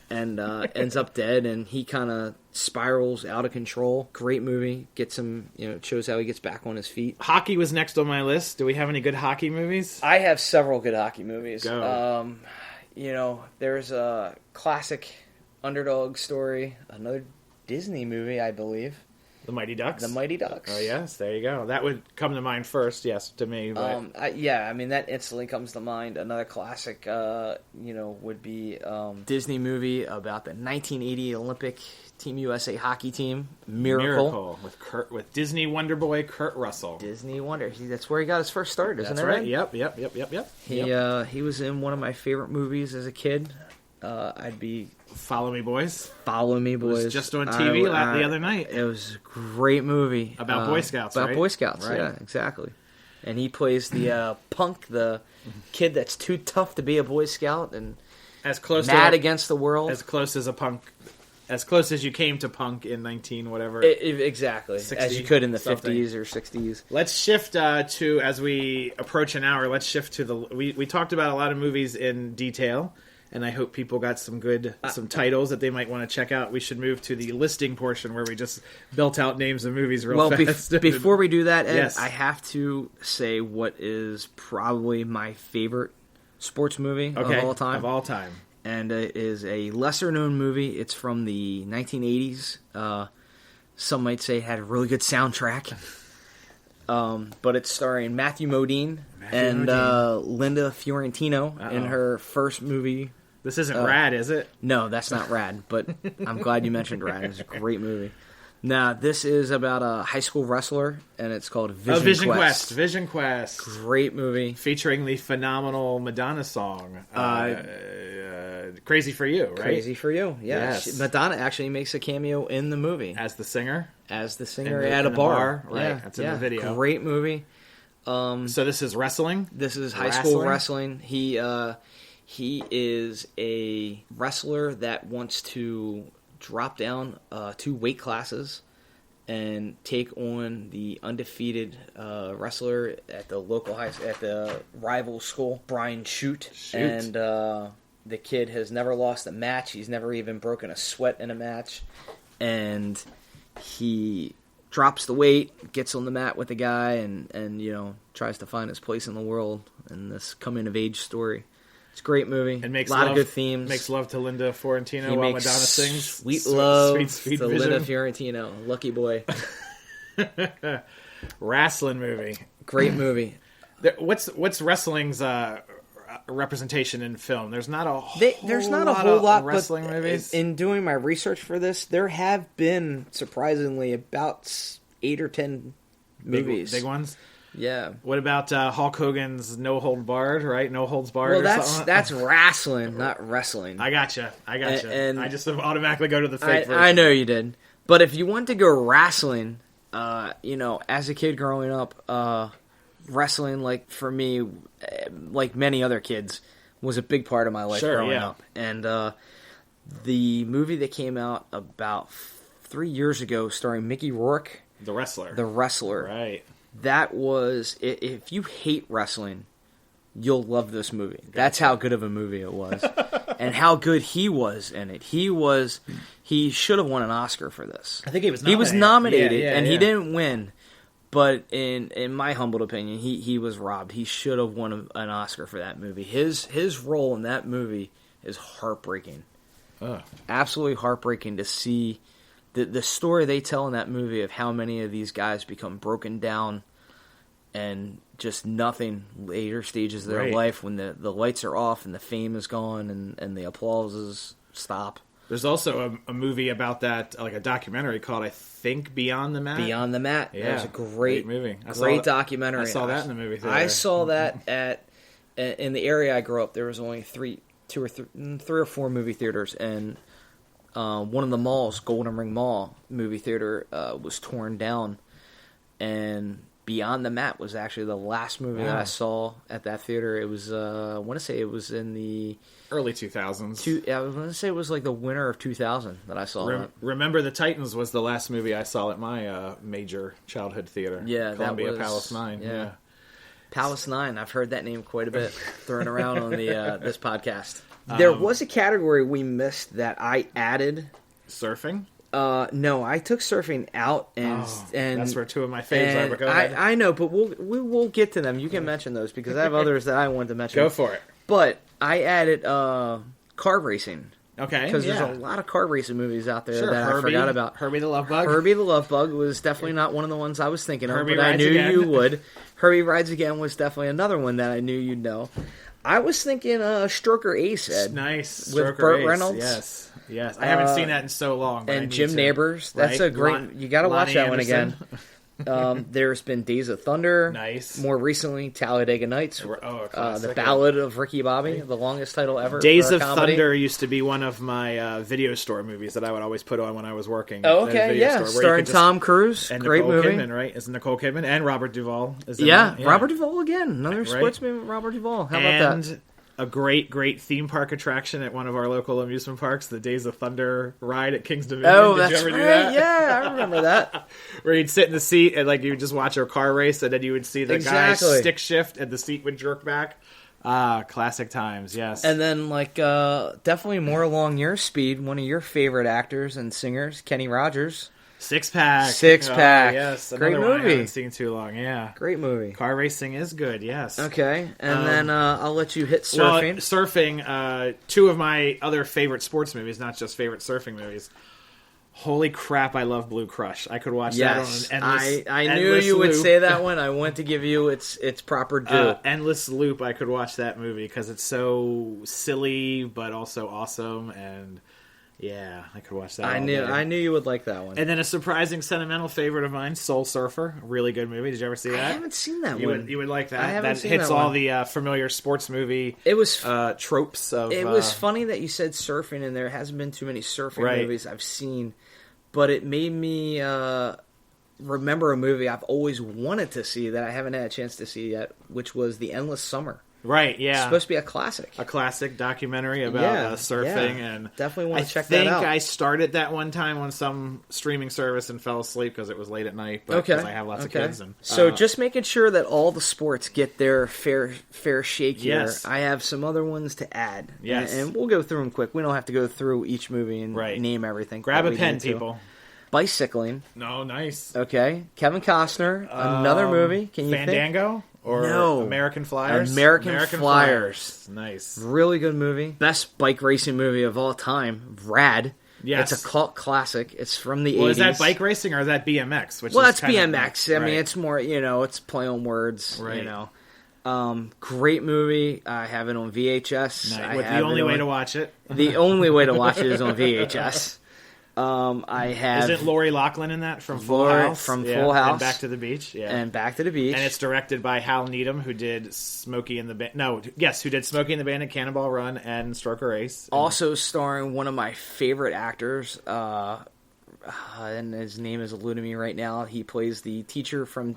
B: and ends up dead, and he kind of spirals out of control. Great movie. Gets him, shows how he gets back on his feet.
A: Hockey was next on my list. Do we have any good hockey movies?
B: I have several good hockey movies.
A: Go.
B: There's a classic underdog story, another Disney movie, I believe.
A: The Mighty Ducks?
B: The Mighty Ducks.
A: Oh, yes, there you go. That would come to mind first, yes, to me. But...
B: that instantly comes to mind. Another classic, would be Disney movie about the 1980 Olympic Team USA hockey team, Miracle.
A: with Disney Wonder Boy Kurt Russell.
B: Disney Wonder. That's where he got his first start, isn't it?
A: That's right. Yep.
B: He was in one of my favorite movies as a kid. I'd be...
A: Follow Me Boys.
B: Follow Me Boys.
A: It was just on TV the other night.
B: It was a great movie.
A: About Boy Scouts,
B: About Boy Scouts, right. Yeah, exactly. And he plays the punk, the kid that's too tough to be a Boy Scout and mad against the world.
A: As close as a punk... As close as you came to punk in 19 whatever.
B: Exactly.
A: 60,
B: as you could in the
A: something.
B: 50s or 60s.
A: Let's shift to, as we approach an hour, let's shift to the... We talked about a lot of movies in detail, and I hope people got some titles that they might want to check out. We should move to the listing portion where we just built out names of movies real fast.
B: Before we do that, Ed,
A: yes.
B: I have to say what is probably my favorite sports movie
A: Okay,
B: of all time.
A: Of all time.
B: And it is a lesser-known movie. It's from the 1980s. Some might say it had a really good soundtrack. But it's starring Matthew Modine and Linda Fiorentino in her first movie.
A: This isn't Rad, is it?
B: No, that's not Rad, but I'm glad you mentioned Rad. It's a great movie. Now, this is about a high school wrestler, and it's called Vision Quest.
A: Vision Quest.
B: Great movie.
A: Featuring the phenomenal Madonna song, Crazy for You, right?
B: Crazy for You, yeah.
A: Yes.
B: Madonna actually makes a cameo in the movie.
A: As the singer?
B: At a bar.
A: Right,
B: yeah,
A: that's in the video.
B: Great movie.
A: So this is wrestling?
B: This is high school wrestling. He is a wrestler that wants to drop down 2 weight classes and take on the undefeated wrestler at the at the rival school, Brian Shoot. And the kid has never lost a match. He's never even broken a sweat in a match. And he drops the weight, gets on the mat with the guy, and tries to find his place in the world in this coming-of-age story. It's a great movie.
A: And makes
B: a lot of good themes.
A: Makes love to Linda Fiorentino while Madonna sings.
B: Sweet love
A: sweet
B: to
A: vision.
B: Linda Fiorentino. Lucky boy.
A: Wrestling movie.
B: Great movie.
A: What's wrestling's representation in film? There's not a whole lot of wrestling movies.
B: In doing my research for this, there have been surprisingly about 8 or 10 movies.
A: Big ones?
B: Yeah.
A: What about Hulk Hogan's No Hold Barred, right? No Holds Barred.
B: Well, that's wrestling, not wrestling.
A: I gotcha.
B: And
A: I just automatically go to the fake version.
B: I know you did. But if you want to go wrestling, as a kid growing up, wrestling, like for me, like many other kids, was a big part of my life growing up. And the movie that came out about 3 years ago, starring Mickey Rourke,
A: The Wrestler.
B: Right. That was, if you hate wrestling, you'll love this movie. Gotcha. That's how good of a movie it was. And how good he was in it. He should have won an Oscar for this.
A: I think he was nominated.
B: He was nominated, and he didn't win. But in my humble opinion, he was robbed. He should have won an Oscar for that movie. His role in that movie is heartbreaking. Absolutely heartbreaking to see the story they tell in that movie of how many of these guys become broken down and just nothing later stages of their life when the lights are off and the fame is gone and the applauses stop.
A: There's also a movie about that, like a documentary called, I think, Beyond the Mat.
B: Beyond the Mat. Yeah, that was a great
A: movie.
B: Great documentary.
A: I saw that in the movie theater.
B: I saw that in the area I grew up. There was only three or four movie theaters, and one of the malls, Golden Ring Mall movie theater, was torn down, and Beyond the Mat was actually the last movie that I saw at that theater. It was, I want to say it was in the
A: early 2000s.
B: I was going to say it was like the winter of 2000 that I saw it.
A: Remember the Titans was the last movie I saw at my major childhood theater.
B: Yeah,
A: Columbia
B: that was
A: Palace 9. Yeah.
B: Palace 9. I've heard that name quite a bit thrown around on the this podcast. There was a category we missed that I added.
A: Surfing?
B: No, I took surfing out, and
A: that's where two of my faves are. Go ahead.
B: I know, but we'll get to them. You can mention those because I have others that I wanted to mention.
A: Go for it.
B: But I added car racing.
A: Okay,
B: because there's a lot of car racing movies out there that
A: Herbie,
B: I forgot about.
A: Herbie the Love Bug.
B: Herbie the Love Bug was definitely not one of the ones I was thinking of,
A: Herbie
B: but I
A: Rides
B: knew
A: Again.
B: you would. Herbie Rides Again was definitely another one that I knew you'd know. I was thinking Stroker Ace, Ed.
A: Nice.
B: With
A: Stroker
B: Burt
A: Ace.
B: Reynolds.
A: Yes. I haven't seen that in so long. But
B: and Jim Neighbors. That's a great... You got to watch that one again. There's been Days of Thunder.
A: Nice.
B: More recently, Talladega Nights. The Ballad of Ricky Bobby, the longest title ever.
A: Days of Thunder used to be one of my video store movies that I would always put on when I was working.
B: Oh, okay, yeah. Starring Tom Cruise.
A: And
B: great
A: Nicole
B: movie.
A: Kidman, right? Is Nicole Kidman and Robert Duvall.
B: Robert Duvall again. Another sports movie with Robert Duvall. How about that?
A: A great theme park attraction at one of our local amusement parks, the Days of Thunder ride at King's Dominion.
B: Oh,
A: Did
B: that's
A: you ever
B: right.
A: do that?
B: Yeah, I remember that.
A: Where you'd sit in the seat and you would just watch a car race, and then you would see the guy stick shift and the seat would jerk back. Classic times, yes.
B: And then definitely more along your speed, one of your favorite actors and singers, Kenny Rogers.
A: Six Pack.
B: Six Pack.
A: Yes,
B: Great
A: another one I
B: movie.
A: haven't seen too long. Yeah,
B: Great movie.
A: car racing is good. Yes.
B: Okay, and then I'll let you hit
A: Well,
B: surfing.
A: surfing. Two of my other favorite sports movies, not just favorite surfing movies. Holy crap! I love Blue Crush. I could watch
B: Yes,
A: that on an endless.
B: I knew
A: endless
B: you would
A: loop.
B: say that one. I want to give you its proper due.
A: Endless loop. I could watch that movie because it's so silly but also awesome, and yeah, I could watch that.
B: I
A: all
B: knew
A: day.
B: you would like that one.
A: And then a surprising sentimental favorite of mine, Soul Surfer, really good movie. Did you ever see that?
B: I haven't seen that
A: You
B: one.
A: would like that.
B: I haven't
A: That
B: seen
A: hits
B: that
A: all
B: one.
A: the familiar sports movie
B: It was
A: tropes of.
B: It was funny that you said surfing, and there hasn't been too many surfing
A: Right.
B: movies I've seen, but it made me remember a movie I've always wanted to see that I haven't had a chance to see yet, which was The Endless Summer.
A: right. Yeah,
B: It's supposed to be a classic.
A: a classic documentary about
B: Yeah,
A: surfing,
B: yeah.
A: and
B: Definitely want to check
A: I
B: that
A: think
B: out.
A: I started that one time on some streaming service and fell asleep because it was late at night. But
B: Okay,
A: 'cause I have lots of kids, and
B: so just making sure that all the sports get their fair shake here.
A: Yes.
B: I have some other ones to add.
A: Yes.
B: and we'll go through them quick. We don't have to go through each movie and
A: Right.
B: name everything.
A: grab
B: that
A: a
B: we
A: pen,
B: need to.
A: people.
B: Bicycling.
A: No, nice.
B: Okay, Kevin Costner. Another movie. Can you think?
A: Fandango or
B: No.
A: American Flyers?
B: American Flyers.
A: Nice.
B: Really good movie. Best bike racing movie of all time. Rad.
A: Yes.
B: It's a cult classic. It's from the 80s.
A: Well, is that bike racing or is that BMX? Which
B: Well,
A: is
B: that's
A: kind of-
B: BMX. I mean,
A: right.
B: it's more, it's play on words,
A: Right.
B: Great movie. I have it on VHS.
A: Nice.
B: I
A: With the
B: have
A: only
B: it
A: way
B: on-
A: to watch it.
B: The only way to watch it is on VHS. I have...
A: Isn't Lori Loughlin in that from Full
B: Lori
A: House?
B: from
A: Yeah,
B: Full House.
A: and Back to the Beach. Yeah,
B: And Back to the Beach.
A: And it's directed by Hal Needham, who did Smokey and the who did Smokey and the Bandit, Cannonball Run, and Stroker Ace.
B: Also starring one of my favorite actors, and his name is eluding me right now. He plays the teacher from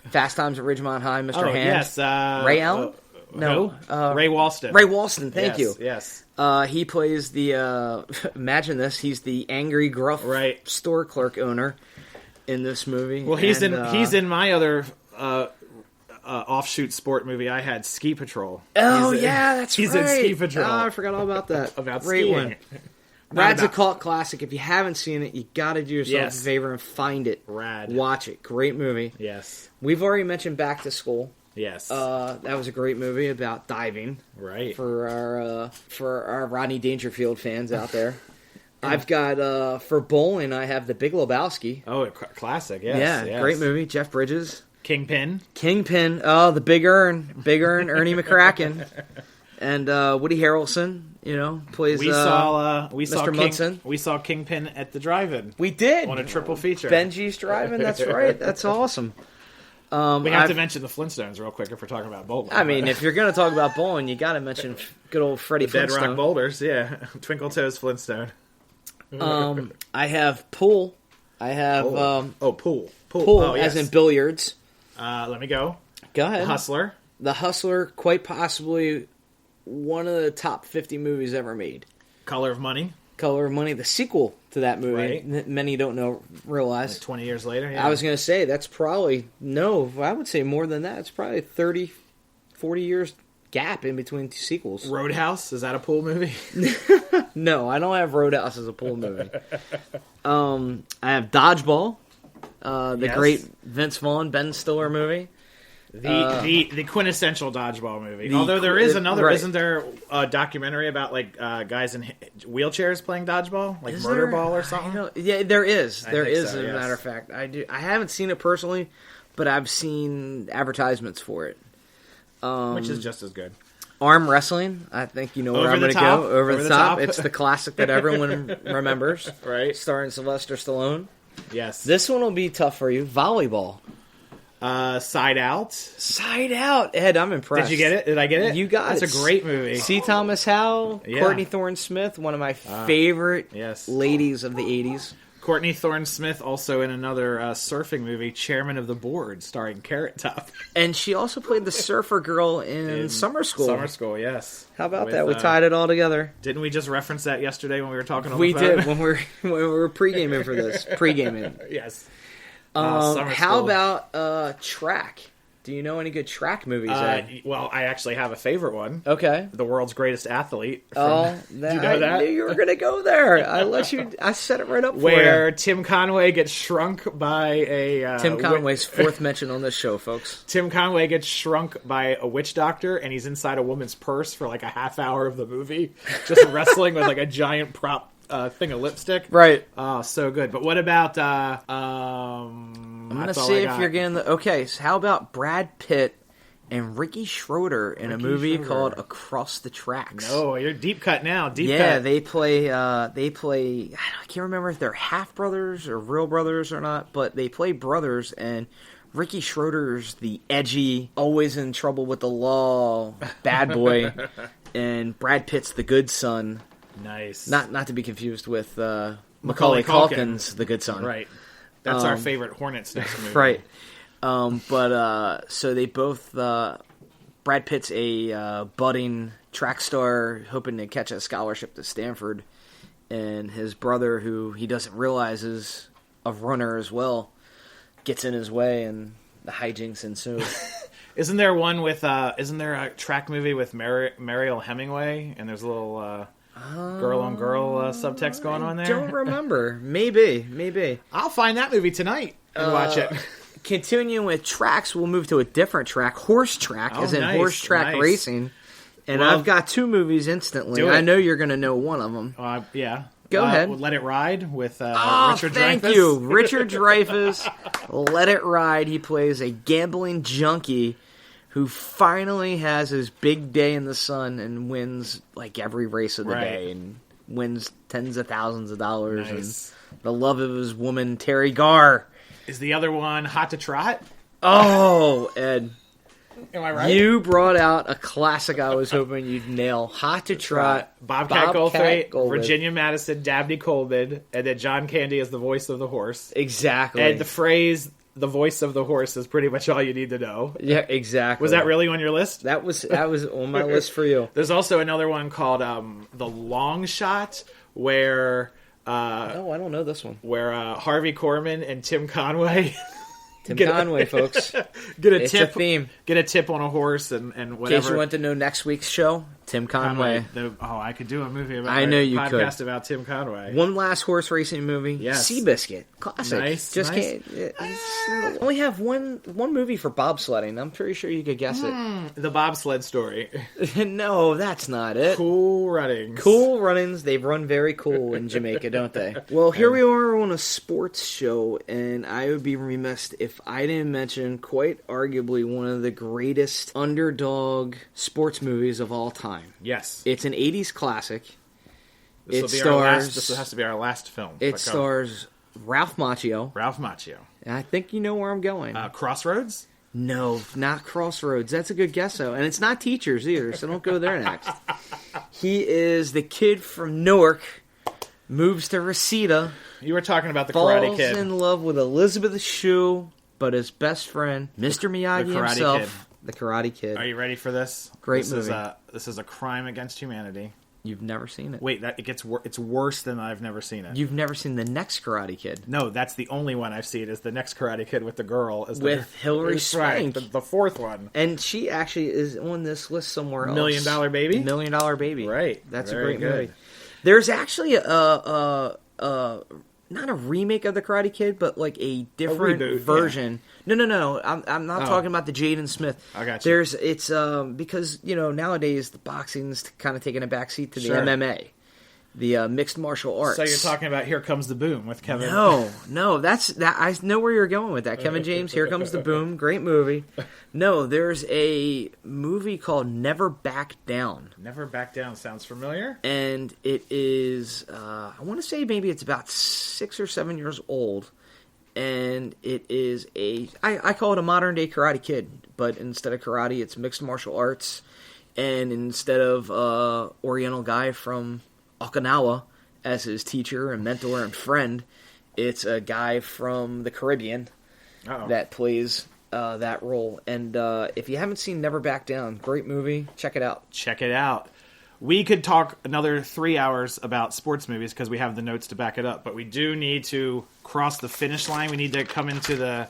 B: Fast Times at Ridgemont High, Mr. Hand.
A: Yes,
B: Ray Allen? No,
A: who? Ray Walston.
B: Ray Walston, thank
A: Yes,
B: you.
A: Yes.
B: He plays the, imagine this, he's the angry, gruff
A: Right.
B: store clerk owner in this movie.
A: Well, he's
B: And,
A: he's in my other offshoot sport movie I had, Ski Patrol.
B: Oh,
A: He's in-
B: yeah, that's
A: he's
B: right.
A: in Ski Patrol.
B: Oh, I forgot all about that.
A: About
B: Great
A: skiing.
B: one.
A: Not
B: Rad's a
A: about-
B: cult classic. If you haven't seen it, you got to do yourself
A: Yes.
B: a favor and find it.
A: Rad.
B: Watch it. Great movie.
A: Yes.
B: We've already mentioned Back to School.
A: Yes.
B: That was a great movie about diving
A: right.
B: for our Rodney Dangerfield fans out there. I've got for bowling. I have The Big Lebowski.
A: Oh, classic. Yes.
B: Yeah,
A: yes.
B: great movie. Jeff Bridges,
A: Kingpin.
B: Kingpin. Oh, the Big Earn, Ernie McCracken, and Woody Harrelson. Plays.
A: We saw
B: Mr. Munson.
A: We saw Kingpin at the drive-in
B: We did
A: on a triple feature.
B: Benji's Driving. That's right. That's awesome.
A: We have to mention the Flintstones real quick if we're talking about bowling.
B: I mean, if you're going to talk about bowling, you got to mention good old Freddie
A: Bedrock
B: Flintstone.
A: Boulders, yeah. Twinkle Toes Flintstone.
B: I have pool. I have
A: Pool.
B: pool,
A: Oh, yes.
B: as in billiards.
A: Let me go.
B: Go ahead.
A: Hustler.
B: The Hustler, quite possibly one of the top 50 movies ever made.
A: Color of Money.
B: Color of Money, the sequel to that movie.
A: Right.
B: Many don't realize.
A: 20 years later. Yeah.
B: I was going to say, that's probably, I would say more than that. It's probably 30, 40 years gap in between two sequels.
A: Roadhouse. Is that a pool movie?
B: No, I don't have Roadhouse as a pool movie. I have Dodgeball, the
A: Yes.
B: great Vince Vaughn, Ben Stiller movie.
A: The quintessential dodgeball movie. Although there is another,
B: right.
A: isn't there a documentary about guys in wheelchairs playing dodgeball, like
B: Is
A: Murder
B: there?
A: Ball or something?
B: Yeah, there is. There
A: think
B: is,
A: so,
B: as a
A: yes.
B: matter of fact. I haven't seen it personally, but I've seen advertisements for it.
A: Which is just as good.
B: Arm wrestling. I think you know where
A: Over
B: I'm
A: the
B: going to
A: top.
B: go. Over the
A: the
B: top.
A: top.
B: It's the classic that everyone remembers.
A: Right.
B: Starring Sylvester Stallone.
A: Yes.
B: This one will be tough for you. Volleyball.
A: Side Out.
B: Side Out. Ed, I'm impressed.
A: Did you get it? Did I get it?
B: You got it.
A: That's a great movie.
B: C. Thomas Howell,
A: Yeah.
B: Courtney Thorne Smith, one of my favorite
A: yes.
B: ladies of the 80s.
A: Courtney Thorne Smith also in another surfing movie, Chairman of the Board, starring Carrot Top.
B: And she also played the surfer girl in Summer School.
A: Summer School, yes.
B: How about that? We tied it all together.
A: Didn't we just reference that yesterday when we were talking on
B: We
A: the phone?
B: did when we were pre-gaming for this. Pre-gaming.
A: Yes.
B: How
A: Summer School.
B: about track? Do you know any good track movies?
A: Well, I actually have a favorite one.
B: Okay.
A: The World's Greatest Athlete.
B: Do you know that? I knew you were going to go there. I set it right up for you.
A: Where Tim Conway gets shrunk by a...
B: Tim Conway's fourth mention on this show, folks.
A: Tim Conway gets shrunk by a witch doctor, and he's inside a woman's purse for like a half hour of the movie, just wrestling with like a giant prop thing of lipstick.
B: Right.
A: Oh, so good. But what about...
B: I'm going to see if you're getting the... Okay, so how about Brad Pitt and Ricky Schroeder in a movie called Across the Tracks?
A: No, you're deep cut now. Deep cut.
B: Yeah, they play... I can't remember if they're half-brothers or real brothers or not, but they play brothers, and Ricky Schroeder's the edgy, always in trouble with the law, bad boy, and Brad Pitt's the good son.
A: Nice.
B: Not to be confused with Macaulay Culkin's the good son.
A: Right. That's our favorite Hornets next movie.
B: Right. So they both... Brad Pitt's a budding track star hoping to catch a scholarship to Stanford. And his brother, who he doesn't realize is a runner as well, gets in his way and the hijinks ensue.
A: Isn't there one with... isn't there a track movie with Mariel Hemingway? And there's a little... girl-on-girl subtext going on there?
B: Don't remember. Maybe.
A: I'll find that movie tonight and watch it.
B: Continuing with tracks, we'll move to a different track. Horse track, as in
A: nice,
B: horse track racing. And
A: Well,
B: I've got two movies instantly.
A: do it.
B: I know you're going to know one of them.
A: Yeah.
B: Go ahead.
A: Let It Ride with Richard Dreyfuss.
B: Thank you. Richard Dreyfuss. Let It Ride. He plays a gambling junkie who finally has his big day in the sun and wins like every race of the day and wins tens of thousands of dollars.
A: Nice.
B: And the love of his woman, Terry Garr.
A: Is the other one Hot to Trot?
B: Oh, Ed.
A: Am I right?
B: You brought out a classic I was hoping you'd nail. Hot to Trot.
A: Bobcat Goldthwait, Virginia Madison, Dabney Coleman, and then John Candy is the voice of the horse.
B: Exactly.
A: And the phrase, the voice of the horse, is pretty much all you need to know.
B: Yeah, exactly.
A: Was that really on your list?
B: That was on my list for you.
A: There's also another one called The Long Shot, where...
B: oh, I don't know this one.
A: Where Harvey Korman and Tim Conway...
B: Tim Conway, folks.
A: It's
B: a theme.
A: Get a tip on a horse and whatever.
B: In case you want to know next week's show, Tim Conway.
A: I could do a movie about
B: I know you
A: podcast
B: could.
A: About Tim Conway.
B: One last horse racing movie.
A: Yes.
B: Seabiscuit. Classic.
A: Nice.
B: Can't. Only have one movie for bobsledding. I'm pretty sure you could guess it.
A: The bobsled story.
B: No, that's not it.
A: Cool Runnings.
B: Cool Runnings. They run very cool in Jamaica, don't they? Well, here we are on a sports show, and I would be remiss if I didn't mention quite arguably one of the greatest underdog sports movies of all time.
A: Yes.
B: It's an 80s classic.
A: This has to be our last film.
B: It stars Ralph Macchio. And I think you know where I'm going.
A: Crossroads?
B: No, not Crossroads. That's a good guess, though. And it's not Teachers, either, so don't go there next. He is the kid from Newark, moves to Reseda.
A: You were talking about the Karate Kid.
B: Falls in love with Elizabeth Shue, but his best friend, Mr. Miyagi himself, the Karate Kid.
A: Are you ready for this?
B: Great movie.
A: This is a crime against humanity.
B: You've never seen it.
A: Wait, it's worse than I've never seen it.
B: You've never seen the next Karate Kid.
A: No, that's the only one I've seen is the next Karate Kid with the girl.
B: With Hilary Swank.
A: The fourth one.
B: And she actually is on this list somewhere else.
A: $1 Million Baby?
B: $1 Million Baby.
A: Right.
B: That's
A: Very
B: a great
A: good.
B: movie. There's actually not a remake of the Karate Kid, but like a different version. Yeah. No. I'm not talking about the Jaden Smith.
A: I got you.
B: It's because nowadays the boxing's kind of taking a backseat to the MMA, the mixed martial arts.
A: So you're talking about Here Comes the Boom with Kevin?
B: No, that's that. I know where you're going with that, Kevin James. Here Comes the Boom, great movie. No, there's a movie called Never Back Down.
A: Never Back Down sounds familiar.
B: And it is, I want to say maybe it's about 6 or 7 years old. And it is I call it a modern day Karate Kid, but instead of karate, it's mixed martial arts. And instead of Oriental guy from Okinawa as his teacher and mentor and friend, it's a guy from the Caribbean that plays that role. And if you haven't seen Never Back Down, great movie. Check it out.
A: We could talk another 3 hours about sports movies because we have the notes to back it up, but we do need to cross the finish line. We need to come into the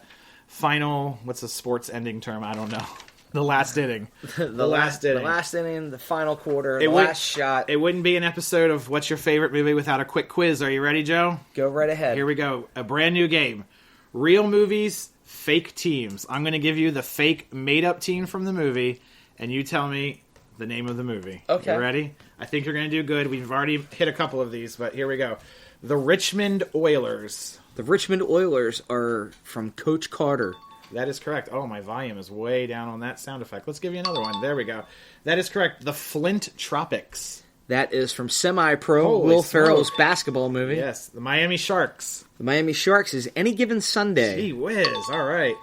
A: final, what's a sports ending term? I don't know. The last inning.
B: The last inning. The last inning, the final quarter, last shot.
A: It wouldn't be an episode of What's Your Favorite Movie without a quick quiz. Are you ready, Joe?
B: Go right ahead.
A: Here we go. A brand new game. Real movies, fake teams. I'm going to give you the fake made-up team from the movie, and you tell me the name of the movie.
B: Okay.
A: You ready? I think you're going to do good. We've already hit a couple of these, but here we go. The Richmond Oilers.
B: The Richmond Oilers are from Coach Carter.
A: That is correct. Oh, my volume is way down on that sound effect. Let's give you another one. There we go. That is correct. The Flint Tropics.
B: That is from Semi-Pro,
A: Holy
B: Will
A: smoke.
B: Ferrell's basketball movie.
A: Yes. The Miami Sharks.
B: The Miami Sharks is Any Given Sunday.
A: Gee whiz. All right.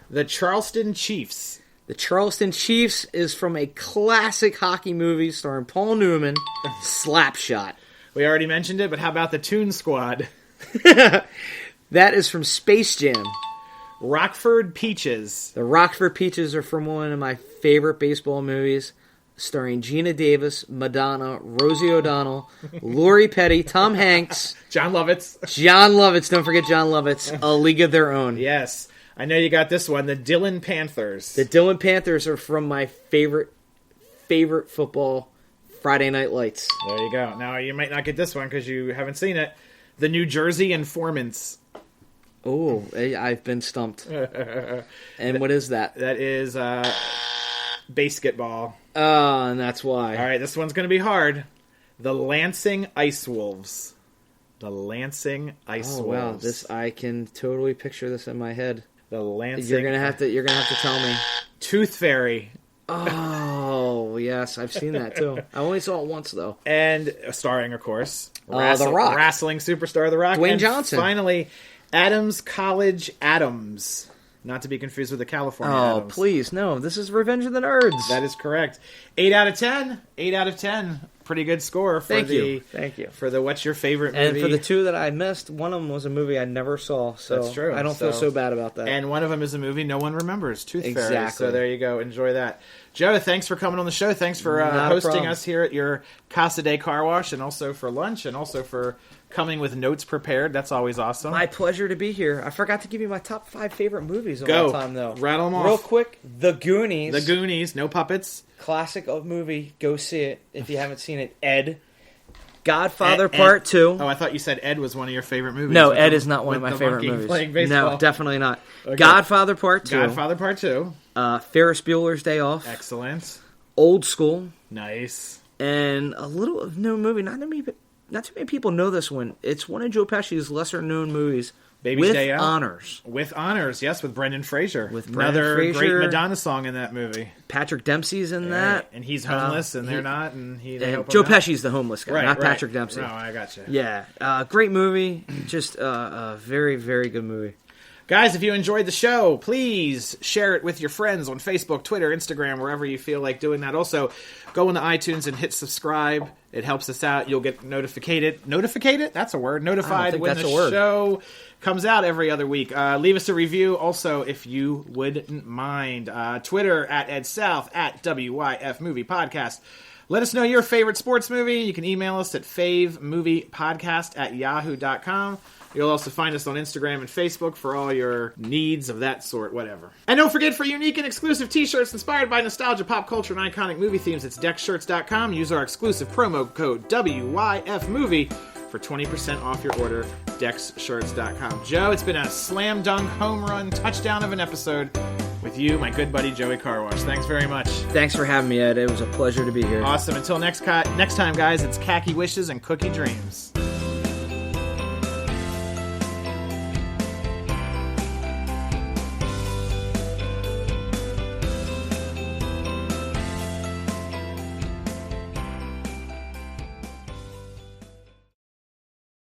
A: The Charleston Chiefs.
B: The Charleston Chiefs is from a classic hockey movie starring Paul Newman, Slapshot.
A: We already mentioned it, but how about the Toon Squad?
B: That is from Space Jam.
A: Rockford Peaches.
B: The Rockford Peaches are from one of my favorite baseball movies, starring Gina Davis, Madonna, Rosie O'Donnell, Lori Petty, Tom Hanks,
A: John Lovitz.
B: John Lovitz. Don't forget John Lovitz. A League of Their Own.
A: Yes. I know you got this one. The Dillon Panthers.
B: The Dillon Panthers are from my favorite football, Friday Night Lights.
A: There you go. Now, you might not get this one because you haven't seen it. The New Jersey Informants.
B: Oh, I've been stumped. And what is that?
A: That is basketball.
B: Oh, and that's why.
A: All right, this one's going to be hard. The Lansing Ice Wolves. The Lansing Ice Wolves.
B: Wow, I can totally picture this in my head.
A: The Lansing.
B: You're gonna have to tell me.
A: Tooth Fairy.
B: Oh yes, I've seen that too. I only saw it once though.
A: And starring, of course,
B: The Rock,
A: wrestling superstar The Rock,
B: Dwayne Johnson.
A: Finally, Adams College Adams. Not to be confused with the California Adams.
B: Oh, please, no. This is Revenge of the Nerds.
A: That is correct. 8 out of 10. 8 out of 10. Pretty good score for
B: Thank you.
A: For the What's Your Favorite Movie.
B: And for the two that I missed, one of them was a movie I never saw. So
A: that's true.
B: I don't feel so bad about that.
A: And one of them is a movie no one remembers, Tooth Fairy.
B: Exactly.
A: So there you go. Enjoy that. Joe, thanks for coming on the show. Thanks for hosting us here at your Casa de Carwash, and also for lunch, and also for coming with notes prepared. That's always awesome.
B: My pleasure to be here. I forgot to give you my top 5 favorite movies of
A: Go.
B: all time, though.
A: Rattle them off.
B: Real quick, The Goonies.
A: The Goonies, no puppets.
B: Classic of movie. Go see it if you haven't seen it. Ed. Godfather Part 2.
A: Oh, I thought you said Ed was one of your favorite movies.
B: No, Ed is not one of my favorite movies.
A: Playing baseball.
B: No, definitely not.
A: Okay.
B: Godfather Part 2.
A: Godfather Part 2.
B: Ferris Bueller's Day Off.
A: Excellent.
B: Old School.
A: Nice.
B: And a little known movie. Not too many people know this one. It's one of Joe Pesci's lesser known movies.
A: Baby's Day Out.
B: Honors.
A: With honors, yes, with Brendan Fraser.
B: Another
A: great Madonna song in that movie.
B: Patrick Dempsey's in that.
A: And he's homeless, and they're not, and they help
B: Joe
A: him out.
B: Pesci's the homeless guy, not Patrick Dempsey.
A: No, I got you.
B: Yeah, great movie. Just a very, very good movie.
A: Guys, if you enjoyed the show, please share it with your friends on Facebook, Twitter, Instagram, wherever you feel like doing that. Also, go into iTunes and hit subscribe. It helps us out. You'll get notified. That's a word. Notified when the show comes out every other week. Leave us a review also if you wouldn't mind. Twitter at Ed South, at WYF Movie Podcast. Let us know your favorite sports movie. You can email us at favemoviepodcast@yahoo.com. You'll also find us on Instagram and Facebook for all your needs of that sort, whatever. And don't forget, for unique and exclusive t-shirts inspired by nostalgia, pop culture, and iconic movie themes, it's DexShirts.com. Use our exclusive promo code WYFMovie for 20% off your order, DexShirts.com. Joe, it's been a slam dunk, home run, touchdown of an episode with you, my good buddy Joey Carwash. Thanks very much.
B: Thanks for having me, Ed. It was a pleasure to be here.
A: Awesome. Until next time, guys, it's khaki wishes and cookie dreams.